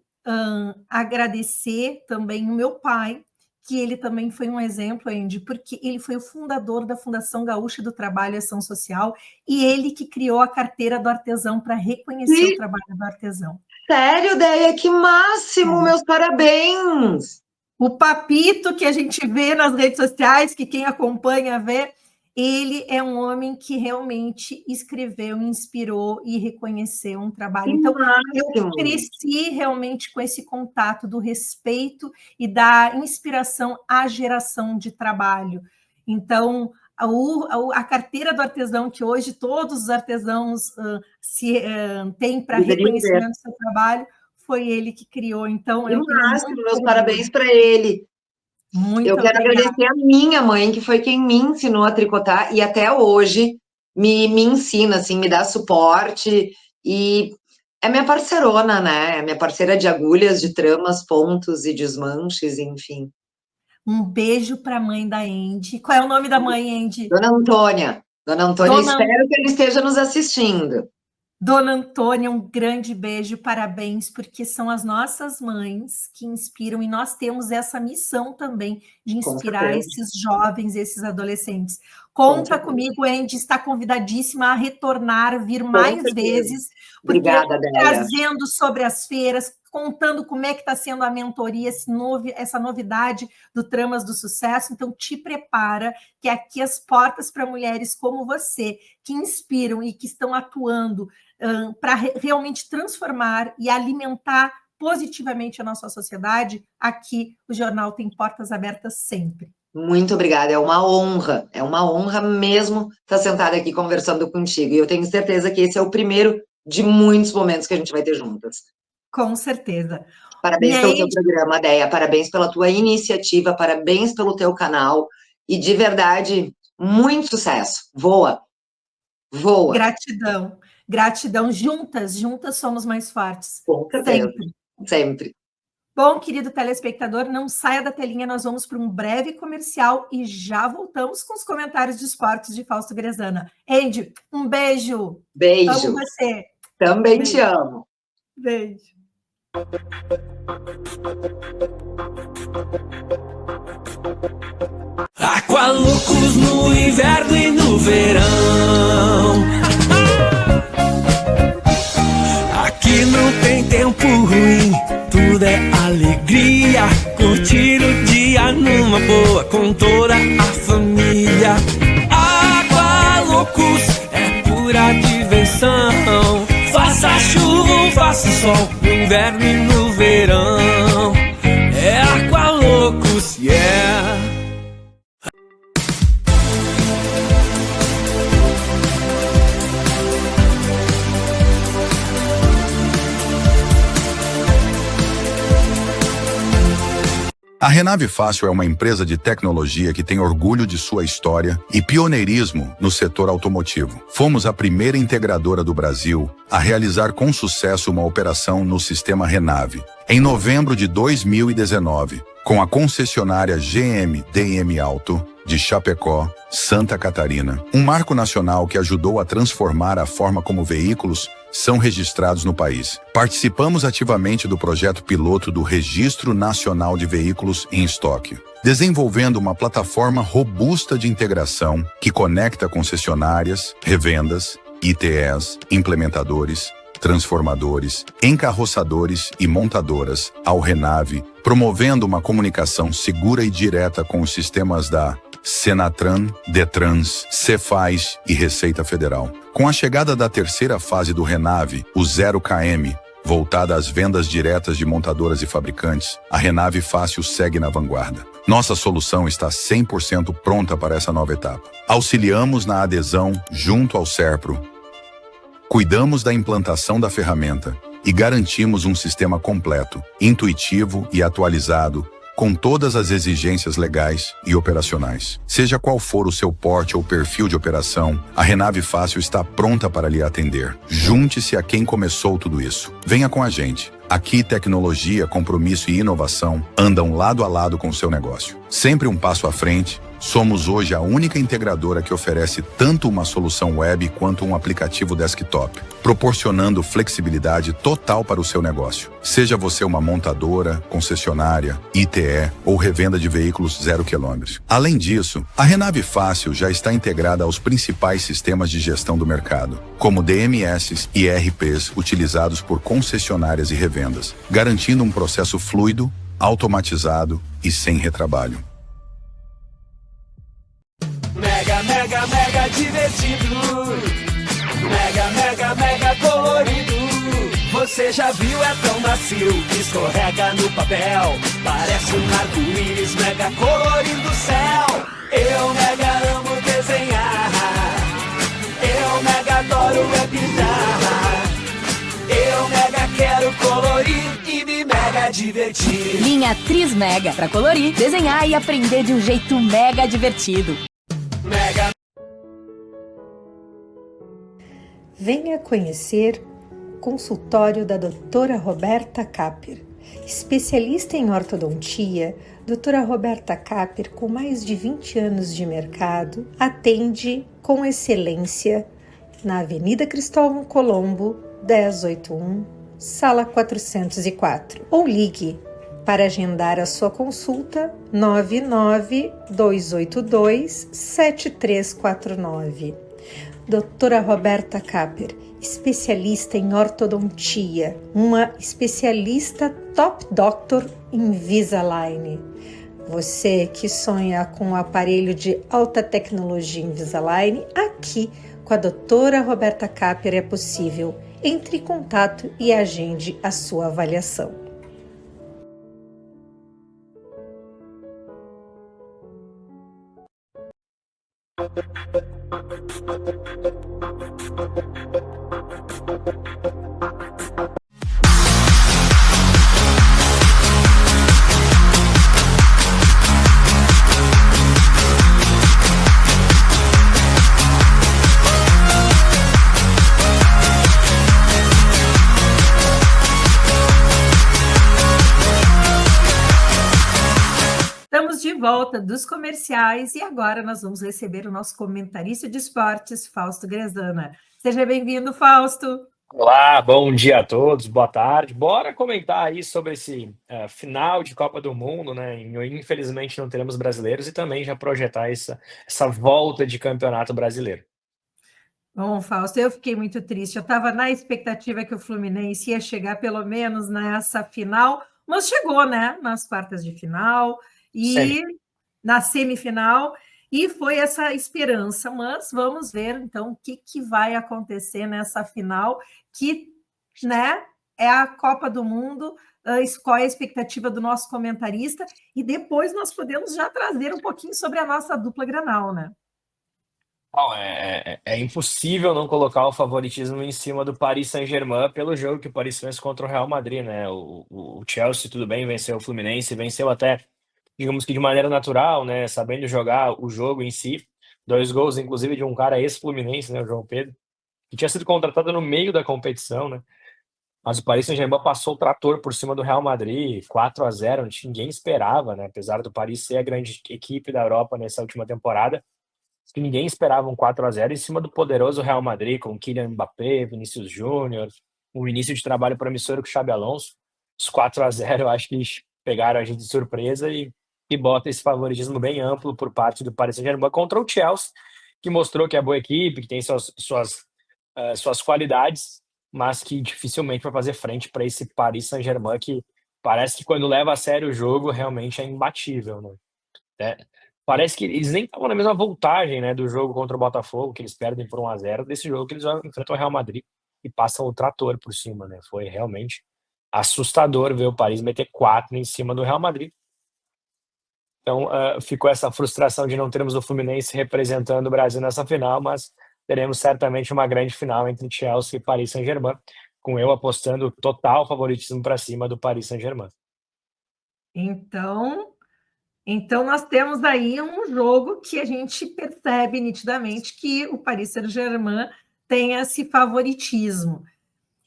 agradecer também o meu pai, que ele também foi um exemplo, Andy, porque ele foi o fundador da Fundação Gaúcha do Trabalho e Ação Social, e ele que criou a carteira do artesão para reconhecer o trabalho do artesão. Sério, Deia? Que máximo! Meus parabéns! O Papito, que a gente vê nas redes sociais, que quem acompanha vê, ele é um homem que realmente escreveu, inspirou e reconheceu um trabalho. Então, eu cresci realmente com esse contato do respeito e da inspiração à geração de trabalho. Então, a carteira do artesão, que hoje todos os artesãos têm para reconhecimento do seu trabalho, foi ele que criou. Então, eu tenho meus parabéns para ele. Eu quero agradecer a minha mãe, que foi quem me ensinou a tricotar e até hoje me ensina, assim, me dá suporte e é minha parceirona, né? É minha parceira de agulhas, de tramas, pontos e desmanches, enfim. Um beijo para a mãe da Andy. Qual é o nome da mãe, Andy? Dona Antônia. Dona Antônia, espero que ele esteja nos assistindo. Dona Antônia, um grande beijo, parabéns, porque são as nossas mães que inspiram e nós temos essa missão também de inspirar esses jovens, esses adolescentes. Conta comigo, Andy, está convidadíssima a retornar, vir mais vezes, porque obrigada, trazendo sobre as feiras, contando como é que está sendo a mentoria, essa novidade do Tramas do Sucesso. Então, te prepara, que aqui as portas para mulheres como você, que inspiram e que estão atuando para realmente transformar e alimentar positivamente a nossa sociedade, aqui o jornal tem portas abertas sempre. Muito obrigada, é uma honra mesmo estar sentada aqui conversando contigo, e eu tenho certeza que esse é o primeiro de muitos momentos que a gente vai ter juntas. Com certeza. Parabéns pelo teu programa, Deia, parabéns pela tua iniciativa, parabéns pelo teu canal, e de verdade, muito sucesso, voa. Gratidão, juntas somos mais fortes. Com certeza. Sempre. Bom, querido telespectador, não saia da telinha, nós vamos para um breve comercial e já voltamos com os comentários de esportes de Fausto Grezana. Andy, um beijo. Beijo. Amo você. Também beijo. Te amo. Beijo. Aqualoucos no inverno e no verão. Aqui não tem tempo ruim, tudo é alegria. Curtir o dia numa boa com toda a família. Aqualoucos é pura diversão. Faça chuva passa o sol no inverno e no verão. É Aqualocos, yeah. A Renave Fácil é uma empresa de tecnologia que tem orgulho de sua história e pioneirismo no setor automotivo. Fomos a primeira integradora do Brasil a realizar com sucesso uma operação no sistema Renave. Em novembro de 2019, com a concessionária GM DM Auto de Chapecó, Santa Catarina, um marco nacional que ajudou a transformar a forma como veículos são registrados no país. Participamos ativamente do projeto piloto do Registro Nacional de Veículos em Estoque, desenvolvendo uma plataforma robusta de integração que conecta concessionárias, revendas, ITEs, implementadores, transformadores, encarroçadores e montadoras ao Renave, promovendo uma comunicação segura e direta com os sistemas da Senatran, Detrans, Cefaz e Receita Federal. Com a chegada da terceira fase do Renave, o 0km, voltada às vendas diretas de montadoras e fabricantes, a Renave Fácil segue na vanguarda. Nossa solução está 100% pronta para essa nova etapa. Auxiliamos na adesão junto ao Serpro, cuidamos da implantação da ferramenta e garantimos um sistema completo, intuitivo e atualizado, com todas as exigências legais e operacionais. Seja qual for o seu porte ou perfil de operação, a Renave Fácil está pronta para lhe atender. Junte-se a quem começou tudo isso. Venha com a gente. Aqui, tecnologia, compromisso e inovação andam lado a lado com o seu negócio. Sempre um passo à frente, somos hoje a única integradora que oferece tanto uma solução web quanto um aplicativo desktop, proporcionando flexibilidade total para o seu negócio. Seja você uma montadora, concessionária, ITE ou revenda de veículos 0 km. Além disso, a Renave Fácil já está integrada aos principais sistemas de gestão do mercado, como DMS e ERPs utilizados por concessionárias e revendas, garantindo um processo fluido, automatizado e sem retrabalho. Mega, mega, mega divertido. Mega, mega, mega colorido. Você já viu, é tão macio que escorrega no papel. Parece um arco-íris mega colorido do céu. Eu mega amo desenhar. Eu mega adoro pintar. Eu mega quero colorir e me mega divertir. Linha Tris Mega, pra colorir, desenhar e aprender de um jeito mega divertido. Mega. Venha conhecer o consultório da doutora Roberta Capper. Especialista em ortodontia, doutora Roberta Capper, com mais de 20 anos de mercado, atende com excelência na Avenida Cristóvão Colombo, 1081, sala 404. Ou ligue para agendar a sua consulta 99282-7349. Doutora Roberta Capper, especialista em ortodontia, uma especialista top doctor Invisalign. Você que sonha com um aparelho de alta tecnologia Invisalign, aqui com a doutora Roberta Capper é possível. Entre em contato e agende a sua avaliação. Estamos de volta dos comerciais e agora nós vamos receber o nosso comentarista de esportes, Fausto Grezana. Seja bem-vindo, Fausto. Olá, bom dia a todos, boa tarde. Bora comentar aí sobre esse final de Copa do Mundo, né? Infelizmente não teremos brasileiros e também já projetar essa volta de campeonato brasileiro. Bom, Fausto, eu fiquei muito triste. Eu estava na expectativa que o Fluminense ia chegar pelo menos nessa final, mas chegou, né? Nas quartas de final e na semifinal, e foi essa esperança. Mas vamos ver, então, o que vai acontecer nessa final, que, né, é a Copa do Mundo, qual é a expectativa do nosso comentarista, e depois nós podemos já trazer um pouquinho sobre a nossa dupla Grenal, né? Não, é impossível não colocar o favoritismo em cima do Paris Saint-Germain pelo jogo que o Paris fez contra o Real Madrid, né? O Chelsea, tudo bem, venceu o Fluminense, venceu até, digamos que de maneira natural, né? Sabendo jogar o jogo em si. 2 gols, inclusive, de um cara ex-Fluminense, né? O João Pedro, que tinha sido contratado no meio da competição, né? Mas o Paris Saint-Germain passou o trator por cima do Real Madrid, 4-0, ninguém esperava, né? Apesar do Paris ser a grande equipe da Europa nessa última temporada, que ninguém esperava um 4-0 em cima do poderoso Real Madrid, com Kylian Mbappé, Vinícius Júnior, um início de trabalho promissor com o Xabi Alonso. Os 4-0 eu acho que pegaram a gente de surpresa e bota esse favoritismo bem amplo por parte do Paris Saint-Germain contra o Chelsea, que mostrou que é boa equipe, que tem suas qualidades, mas que dificilmente vai fazer frente para esse Paris Saint-Germain que parece que quando leva a sério o jogo realmente é imbatível, né? É, parece que eles nem estavam na mesma voltagem, né, do jogo contra o Botafogo, que eles perdem por 1-0, desse jogo que eles enfrentam o Real Madrid e passam o trator por cima, né? Foi realmente assustador ver o Paris meter 4 em cima do Real Madrid. Então, ficou essa frustração de não termos o Fluminense representando o Brasil nessa final, mas teremos certamente uma grande final entre Chelsea e Paris Saint-Germain, com eu apostando total favoritismo para cima do Paris Saint-Germain. Então, nós temos aí um jogo que a gente percebe nitidamente que o Paris Saint-Germain tem esse favoritismo.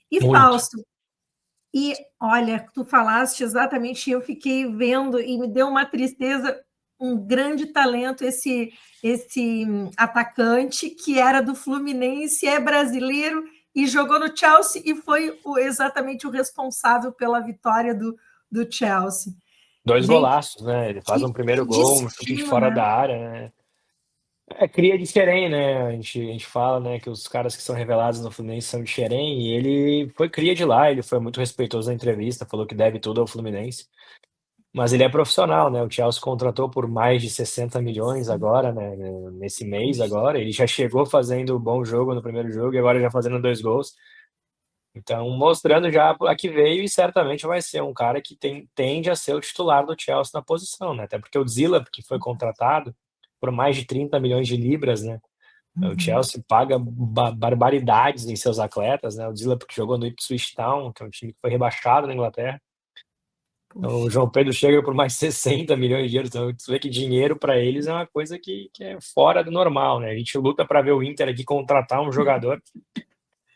E Muito. Fausto, e olha, tu falaste exatamente, eu fiquei vendo e me deu uma tristeza, um grande talento esse atacante que era do Fluminense, é brasileiro e jogou no Chelsea e foi exatamente o responsável pela vitória do Chelsea. 2 Gente, golaços, né? Ele faz um primeiro que gol, um chute de destino, fora né? da área, né? É cria de Xerém, né? A gente fala, né, que os caras que são revelados no Fluminense são de Xerém, e ele foi cria de lá, ele foi muito respeitoso na entrevista, falou que deve tudo ao Fluminense. Mas ele é profissional, né? O Chelsea contratou por mais de 60 milhões agora, né? Nesse mês agora. Ele já chegou fazendo um bom jogo no primeiro jogo e agora já fazendo 2 gols. Então, mostrando já a que veio e certamente vai ser um cara que tende a ser o titular do Chelsea na posição, né? Até porque o Zila, que foi contratado por mais de 30 milhões de libras, né? O Chelsea paga barbaridades em seus atletas, né? O Zila, porque jogou no Ipswich Town, que é um time que foi rebaixado na Inglaterra. Então, o João Pedro chega por mais 60 milhões de euros. Então, você vê que dinheiro para eles é uma coisa que é fora do normal, né? A gente luta para ver o Inter aqui contratar um jogador.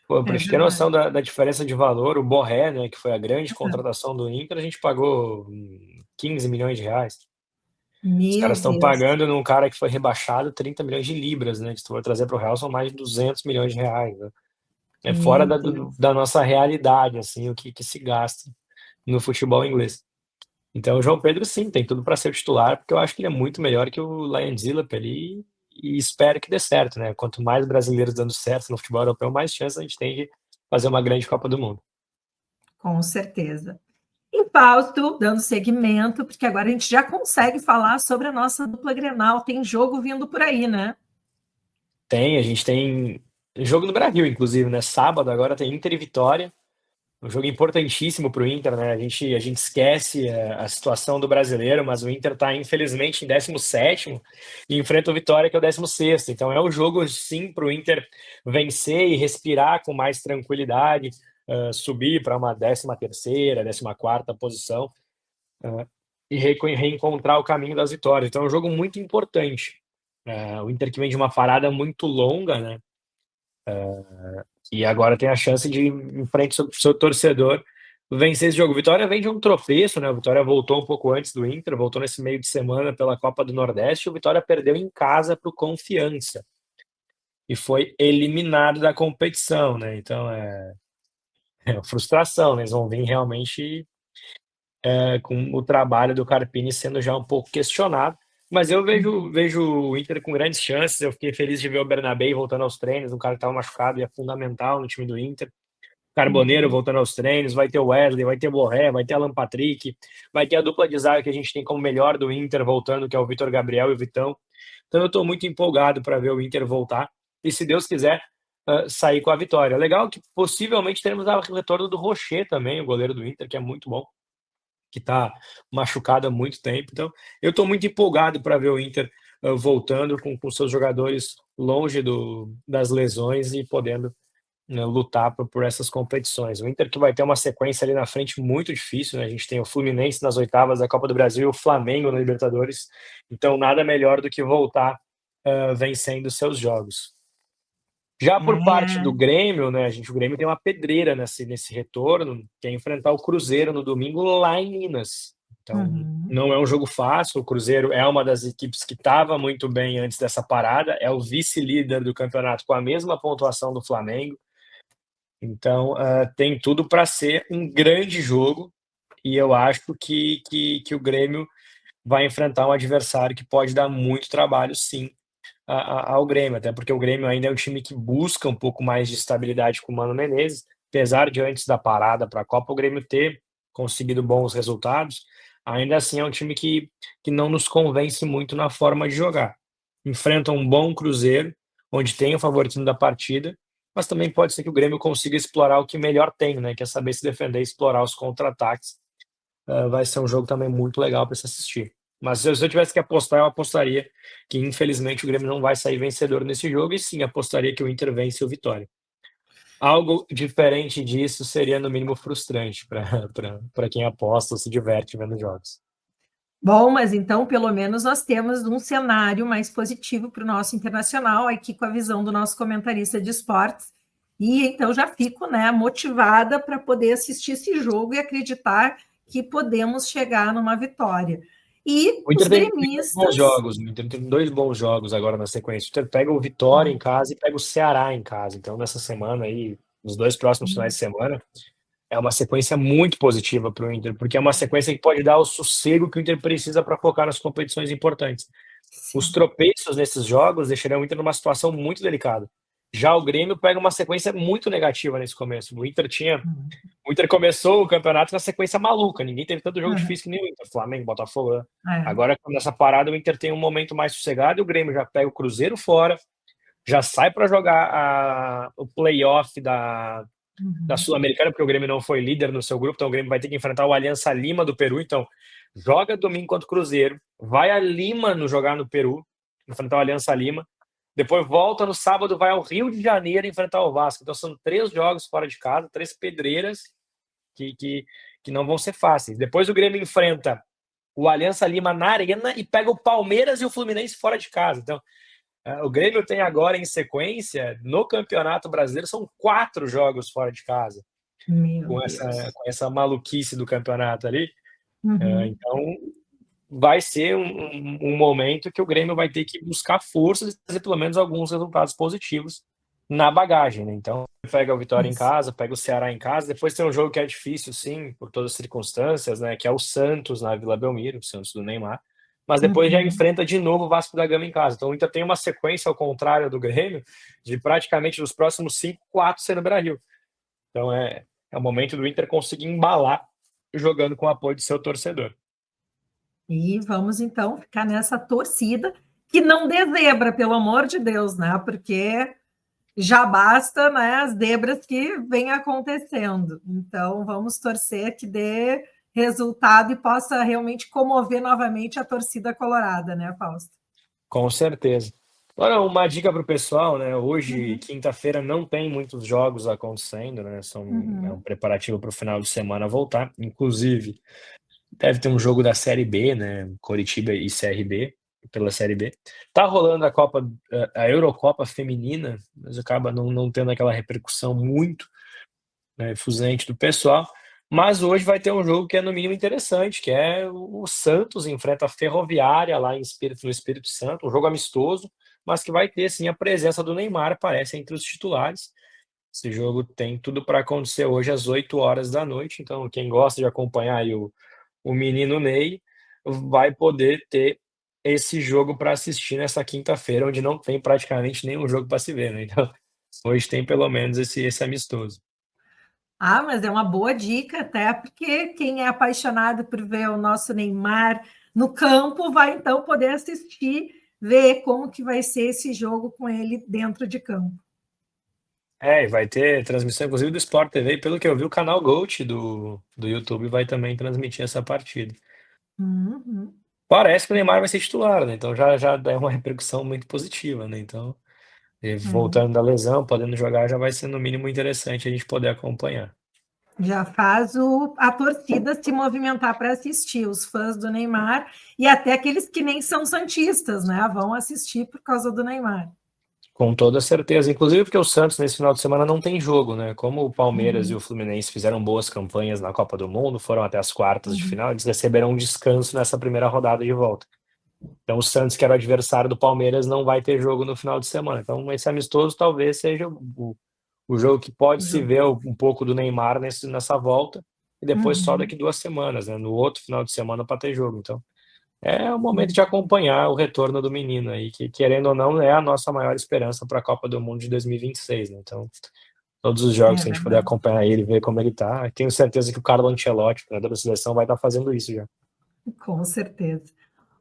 Pô, pra gente ter noção da diferença de valor, o Borré, né, que foi a grande contratação do Inter, a gente pagou 15 milhões de reais. Os Meu caras estão Deus. pagando num cara que foi rebaixado 30 milhões de libras, né? Se tu for trazer para o Real, são mais de 200 milhões de reais, né? É fora Meu Deus. da nossa realidade, assim, o que se gasta no futebol inglês. Então, o João Pedro, sim, tem tudo para ser o titular, porque eu acho que ele é muito melhor que o Lion Zillap ali, e espero que dê certo, né? Quanto mais brasileiros dando certo no futebol europeu, mais chance a gente tem de fazer uma grande Copa do Mundo. Com certeza. E Fausto, dando seguimento, porque agora a gente já consegue falar sobre a nossa dupla Grenal. Tem jogo vindo por aí, né? A gente tem jogo no Brasil, inclusive, né? Sábado agora tem Inter e Vitória. Um jogo importantíssimo para o Inter, né? A gente esquece a situação do brasileiro, mas o Inter está, infelizmente, em 17º e enfrenta o Vitória, que é o 16º. Então é um jogo, sim, para o Inter vencer e respirar com mais tranquilidade, subir para uma 13ª, 14ª posição e reencontrar o caminho das vitórias. Então é um jogo muito importante. O Inter que vem de uma parada muito longa, né? E agora tem a chance de, em frente ao seu torcedor, vencer esse jogo. Vitória vem de um tropeço, né? O Vitória voltou um pouco antes do Inter, voltou nesse meio de semana pela Copa do Nordeste, e o Vitória perdeu em casa para o Confiança. E foi eliminado da competição, né? Então é uma frustração, né? Eles vão vir realmente com o trabalho do Carpini sendo já um pouco questionado. Mas eu vejo o Inter com grandes chances. Eu fiquei feliz de ver o Bernabé voltando aos treinos, um cara que estava machucado e é fundamental no time do Inter. Carboneiro voltando aos treinos, vai ter o Wesley, vai ter o Borré, vai ter Alan Patrick, vai ter a dupla de zaga que a gente tem como melhor do Inter voltando, que é o Vitor Gabriel e o Vitão. Então eu estou muito empolgado para ver o Inter voltar. E se Deus quiser, sair com a vitória. Legal que possivelmente teremos o retorno do Rocher também, o goleiro do Inter, que é muito bom, que está machucado há muito tempo. Então, eu estou muito empolgado para ver o Inter voltando com seus jogadores longe das lesões e podendo, né, lutar por essas competições. O Inter que vai ter uma sequência ali na frente muito difícil, né? A gente tem o Fluminense nas oitavas da Copa do Brasil e o Flamengo na Libertadores. Então, nada melhor do que voltar vencendo seus jogos. Já por parte do Grêmio, né, o Grêmio tem uma pedreira nesse retorno, que é enfrentar o Cruzeiro no domingo lá em Minas. Então, não é um jogo fácil. O Cruzeiro é uma das equipes que estava muito bem antes dessa parada, é o vice-líder do campeonato com a mesma pontuação do Flamengo. Então, tem tudo para ser um grande jogo, e eu acho que o Grêmio vai enfrentar um adversário que pode dar muito trabalho, sim, ao Grêmio, até porque o Grêmio ainda é um time que busca um pouco mais de estabilidade com o Mano Menezes, apesar de antes da parada para a Copa o Grêmio ter conseguido bons resultados, ainda assim é um time que não nos convence muito na forma de jogar. Enfrenta um bom Cruzeiro, onde tem o favoritismo da partida, mas também pode ser que o Grêmio consiga explorar o que melhor tem, né, que é saber se defender e explorar os contra-ataques. Vai ser um jogo também muito legal para se assistir. Mas se eu tivesse que apostar, eu apostaria que, infelizmente, o Grêmio não vai sair vencedor nesse jogo, e sim, apostaria que o Inter vence o Vitória. Algo diferente disso seria, no mínimo, frustrante para quem aposta ou se diverte vendo jogos. Bom, mas então, pelo menos, nós temos um cenário mais positivo para o nosso Internacional, aqui com a visão do nosso comentarista de esportes, e então já fico, né, motivada para poder assistir esse jogo e acreditar que podemos chegar numa vitória. E O Inter os tem gremistas... bons jogos, o Inter tem 2 bons jogos agora na sequência. O Inter pega o Vitória em casa e pega o Ceará em casa. Então, nessa semana aí, nos 2 próximos finais de semana, é uma sequência muito positiva para o Inter, porque é uma sequência que pode dar o sossego que o Inter precisa para focar nas competições importantes. Os tropeços nesses jogos deixariam o Inter numa situação muito delicada. Já o Grêmio pega uma sequência muito negativa nesse começo. O Inter começou o campeonato na sequência maluca, ninguém teve tanto jogo difícil que nem o Inter, Flamengo, Botafogo. Agora, nessa parada, o Inter tem um momento mais sossegado e o Grêmio já pega o Cruzeiro fora, já sai para jogar o play-off da Sul-Americana, porque o Grêmio não foi líder no seu grupo, então o Grêmio vai ter que enfrentar o Aliança Lima do Peru. Então, joga domingo contra o Cruzeiro, vai a Lima jogar no Peru, enfrentar o Aliança Lima, depois volta no sábado, vai ao Rio de Janeiro enfrentar o Vasco. Então são 3 jogos fora de casa, 3 pedreiras que não vão ser fáceis. Depois o Grêmio enfrenta o Aliança Lima na Arena e pega o Palmeiras e o Fluminense fora de casa. Então, o Grêmio tem agora em sequência, no Campeonato Brasileiro, são 4 jogos fora de casa. Com essa maluquice do campeonato ali. Então, vai ser um momento que o Grêmio vai ter que buscar forças e fazer pelo menos alguns resultados positivos na bagagem, né? Então, pega o Vitória em casa, pega o Ceará em casa, depois tem um jogo que é difícil, sim, por todas as circunstâncias, né? Que é o Santos na Vila Belmiro, o Santos do Neymar. Mas depois já enfrenta de novo o Vasco da Gama em casa. Então, o Inter tem uma sequência, ao contrário do Grêmio, de praticamente nos próximos 5, 4 ser no Brasil. Então, é o momento do Inter conseguir embalar jogando com o apoio do seu torcedor. E vamos, então, ficar nessa torcida, que não dê zebra, pelo amor de Deus, né? Porque já basta, né, as zebras que vêm acontecendo. Então, vamos torcer que dê resultado e possa realmente comover novamente a torcida colorada, né, Fausto? Com certeza. Agora, uma dica para o pessoal, né? Hoje, quinta-feira, não tem muitos jogos acontecendo, né? É um preparativo para o final de semana voltar. Inclusive, deve ter um jogo da Série B, né? Coritiba e CRB, pela Série B. Tá rolando a Eurocopa feminina, mas acaba não tendo aquela repercussão muito, né, efusente do pessoal. Mas hoje vai ter um jogo que é no mínimo interessante, que é o Santos enfrenta a Ferroviária lá no Espírito Santo, um jogo amistoso, mas que vai ter sim a presença do Neymar, aparece entre os titulares. Esse jogo tem tudo para acontecer hoje às 8 horas da noite, então quem gosta de acompanhar aí o menino Ney vai poder ter esse jogo para assistir nessa quinta-feira, onde não tem praticamente nenhum jogo para se ver, né? Então, hoje tem pelo menos esse amistoso. Ah, mas é uma boa dica, até porque quem é apaixonado por ver o nosso Neymar no campo vai então poder assistir, ver como que vai ser esse jogo com ele dentro de campo. E vai ter transmissão, inclusive, do Sport TV, e pelo que eu vi, o canal GOAT do YouTube vai também transmitir essa partida. Uhum. Parece que o Neymar vai ser titular, né? Então já é uma repercussão muito positiva, né? Então, ele É. voltando da lesão, podendo jogar, já vai ser no mínimo interessante a gente poder acompanhar. Já faz a torcida se movimentar para assistir, os fãs do Neymar e até aqueles que nem são santistas, né? Vão assistir por causa do Neymar. Com toda certeza, inclusive porque o Santos nesse final de semana não tem jogo, né? Como o Palmeiras e o Fluminense fizeram boas campanhas na Copa do Mundo, foram até as quartas de final, eles receberão um descanso nessa primeira rodada de volta. Então o Santos, que era o adversário do Palmeiras, não vai ter jogo no final de semana. Então esse amistoso talvez seja o jogo que pode se ver um pouco do Neymar nessa volta, e depois só daqui 2 semanas, né? No outro final de semana para ter jogo. Então é o momento de acompanhar o retorno do menino aí, que querendo ou não é a nossa maior esperança para a Copa do Mundo de 2026, né? Então, todos os jogos É que a gente puder verdade, acompanhar ele, ver como ele tá, tenho certeza que o Carlo Ancelotti, treinador da seleção, vai estar fazendo isso já. com certeza.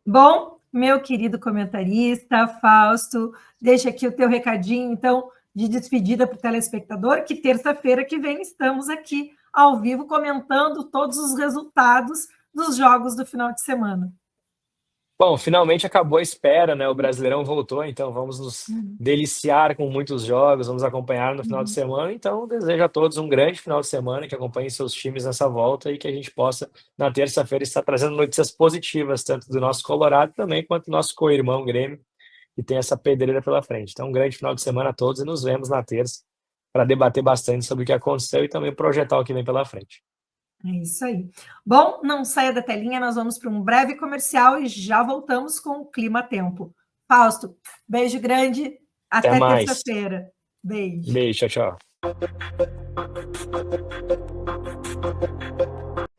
Bom, meu querido comentarista, Fausto, deixa aqui o teu recadinho, então, de despedida para o telespectador, que terça-feira que vem estamos aqui ao vivo comentando todos os resultados dos jogos do final de semana. Bom, finalmente acabou a espera, né? O Brasileirão voltou, então vamos nos deliciar com muitos jogos, vamos acompanhar no final de semana. Então, desejo a todos um grande final de semana, que acompanhem seus times nessa volta e que a gente possa, na terça-feira, estar trazendo notícias positivas, tanto do nosso Colorado também, quanto do nosso co-irmão Grêmio, que tem essa pedreira pela frente. Então, um grande final de semana a todos e nos vemos na terça para debater bastante sobre o que aconteceu e também projetar o que vem pela frente. É isso aí. Bom, não saia da telinha, nós vamos para um breve comercial e já voltamos com o Clima Tempo. Fausto, beijo grande, Até até mais. terça-feira. Beijo. Beijo, tchau, tchau.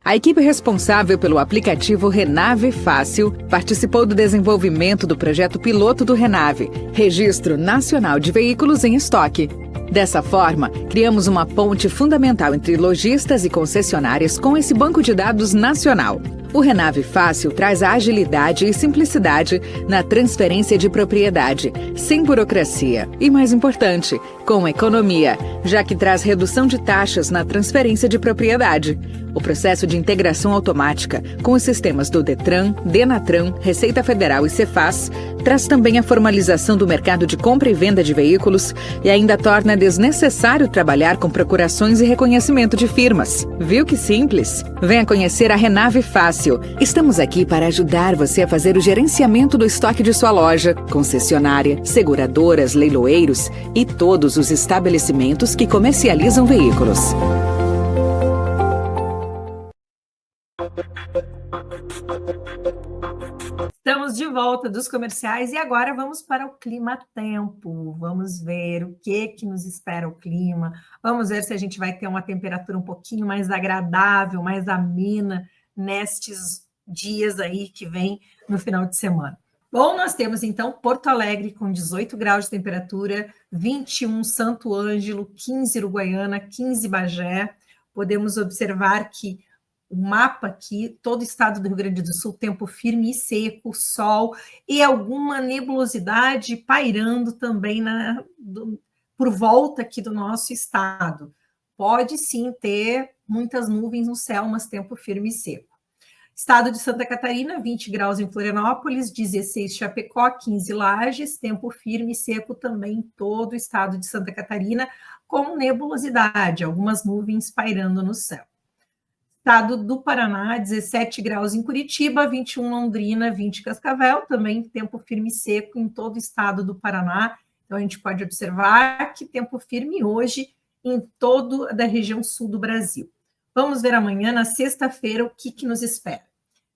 A equipe responsável pelo aplicativo Renave Fácil participou do desenvolvimento do projeto piloto do Renave, Registro Nacional de Veículos em Estoque. Dessa forma, criamos uma ponte fundamental entre lojistas e concessionárias com esse banco de dados nacional. O Renave Fácil traz a agilidade e simplicidade na transferência de propriedade, sem burocracia e, mais importante, com economia, já que traz redução de taxas na transferência de propriedade. O processo de integração automática com os sistemas do Detran, Denatran, Receita Federal e Cefaz traz também a formalização do mercado de compra e venda de veículos e ainda torna desnecessário trabalhar com procurações e reconhecimento de firmas. Viu que simples? Venha conhecer a Renave Fácil. Estamos aqui para ajudar você a fazer o gerenciamento do estoque de sua loja, concessionária, seguradoras, leiloeiros e todos os estabelecimentos que comercializam veículos. Estamos de volta dos comerciais e agora vamos para o Clima Tempo. Vamos ver o que nos espera o clima. Vamos ver se a gente vai ter uma temperatura um pouquinho mais agradável, mais amena nestes dias aí que vem no final de semana. Bom, nós temos então Porto Alegre com 18 graus de temperatura, 21 Santo Ângelo, 15 Uruguaiana, 15 Bagé. Podemos observar que o mapa aqui, todo o estado do Rio Grande do Sul, tempo firme e seco, sol e alguma nebulosidade pairando também por volta aqui do nosso estado. Pode sim ter muitas nuvens no céu, mas tempo firme e seco. Estado de Santa Catarina, 20 graus em Florianópolis, 16 Chapecó, 15 Lages, tempo firme e seco também em todo o estado de Santa Catarina, com nebulosidade, algumas nuvens pairando no céu. Estado do Paraná, 17 graus em Curitiba, 21 Londrina, 20 Cascavel, também tempo firme e seco em todo o estado do Paraná. Então, a gente pode observar que tempo firme hoje em toda a região sul do Brasil. Vamos ver amanhã, na sexta-feira, o que nos espera.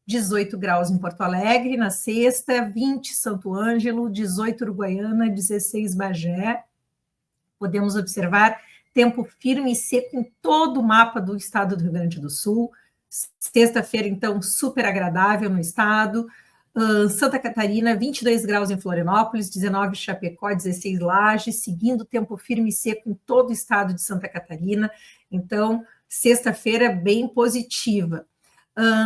18 graus em Porto Alegre, na sexta, 20 Santo Ângelo, 18 Uruguaiana, 16 Bagé. Podemos observar tempo firme e seco em todo o mapa do estado do Rio Grande do Sul. Sexta-feira, então, super agradável no estado. Santa Catarina, 22 graus em Florianópolis, 19 Chapecó, 16 Lages, seguindo tempo firme e seco em todo o estado de Santa Catarina. Então, sexta-feira bem positiva.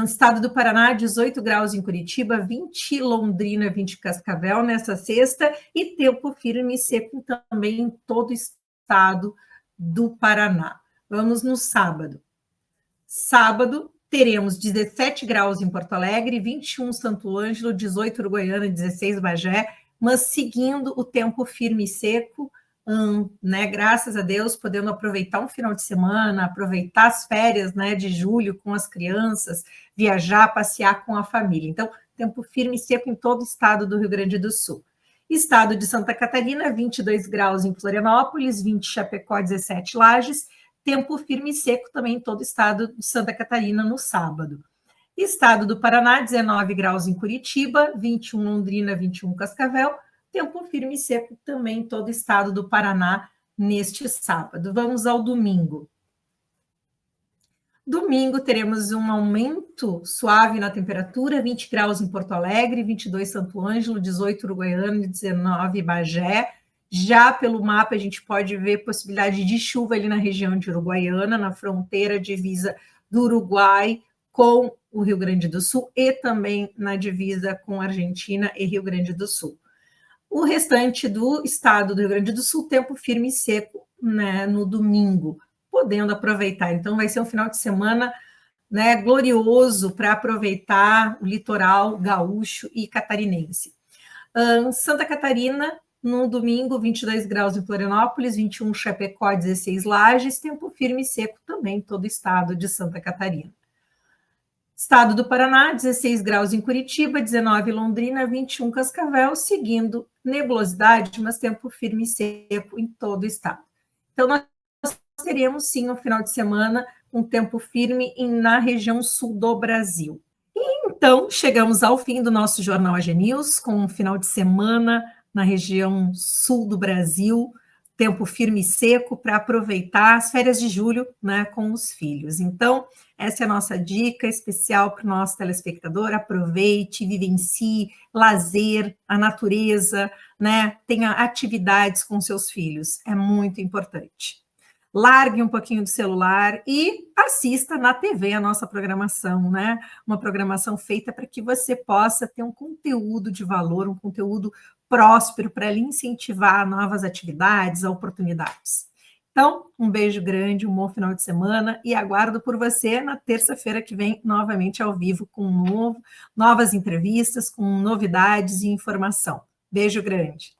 Estado do Paraná, 18 graus em Curitiba, 20 Londrina, 20 Cascavel nessa sexta, e tempo firme e seco também em todo o estado do Paraná. Vamos no sábado. Sábado, teremos 17 graus em Porto Alegre, 21 Santo Ângelo, 18 Uruguaiana, 16 Bagé, mas seguindo o tempo firme e seco, né, graças a Deus, podendo aproveitar um final de semana, aproveitar as férias, né, de julho com as crianças, viajar, passear com a família. Então, tempo firme e seco em todo o estado do Rio Grande do Sul. Estado de Santa Catarina, 22 graus em Florianópolis, 20 Chapecó, 17 Lages, tempo firme e seco também em todo o estado de Santa Catarina no sábado. Estado do Paraná, 19 graus em Curitiba, 21 Londrina, 21 Cascavel, tempo firme e seco também em todo o estado do Paraná neste sábado. Vamos ao domingo. Domingo teremos um aumento suave na temperatura, 20 graus em Porto Alegre, 22 Santo Ângelo, 18 Uruguaiana, 19 Bagé. Já pelo mapa a gente pode ver possibilidade de chuva ali na região de Uruguaiana, na fronteira divisa do Uruguai com o Rio Grande do Sul e também na divisa com Argentina e Rio Grande do Sul. O restante do estado do Rio Grande do Sul, tempo firme e seco, né, no domingo, podendo aproveitar. Então, vai ser um final de semana, né, glorioso para aproveitar o litoral gaúcho e catarinense. Santa Catarina, no domingo, 22 graus em Florianópolis, 21 Chapecó, 16 Lages, tempo firme e seco também em todo o estado de Santa Catarina. Estado do Paraná, 16 graus em Curitiba, 19 Londrina, 21 Cascavel, seguindo nebulosidade, mas tempo firme e seco em todo o estado. Então, nós teremos, sim, um final de semana com tempo firme na região sul do Brasil. E, então, chegamos ao fim do nosso Jornal AG News, com um final de semana na região sul do Brasil, tempo firme e seco para aproveitar as férias de julho, né, com os filhos. Então, essa é a nossa dica especial para o nosso telespectador. Aproveite, vivencie, lazer, a natureza, né, tenha atividades com seus filhos. É muito importante. Largue um pouquinho do celular e assista na TV a nossa programação, né? Uma programação feita para que você possa ter um conteúdo de valor, um conteúdo próspero para lhe incentivar novas atividades, oportunidades. Então, um beijo grande, um bom final de semana e aguardo por você na terça-feira que vem, novamente ao vivo, com novas entrevistas, com novidades e informação. Beijo grande.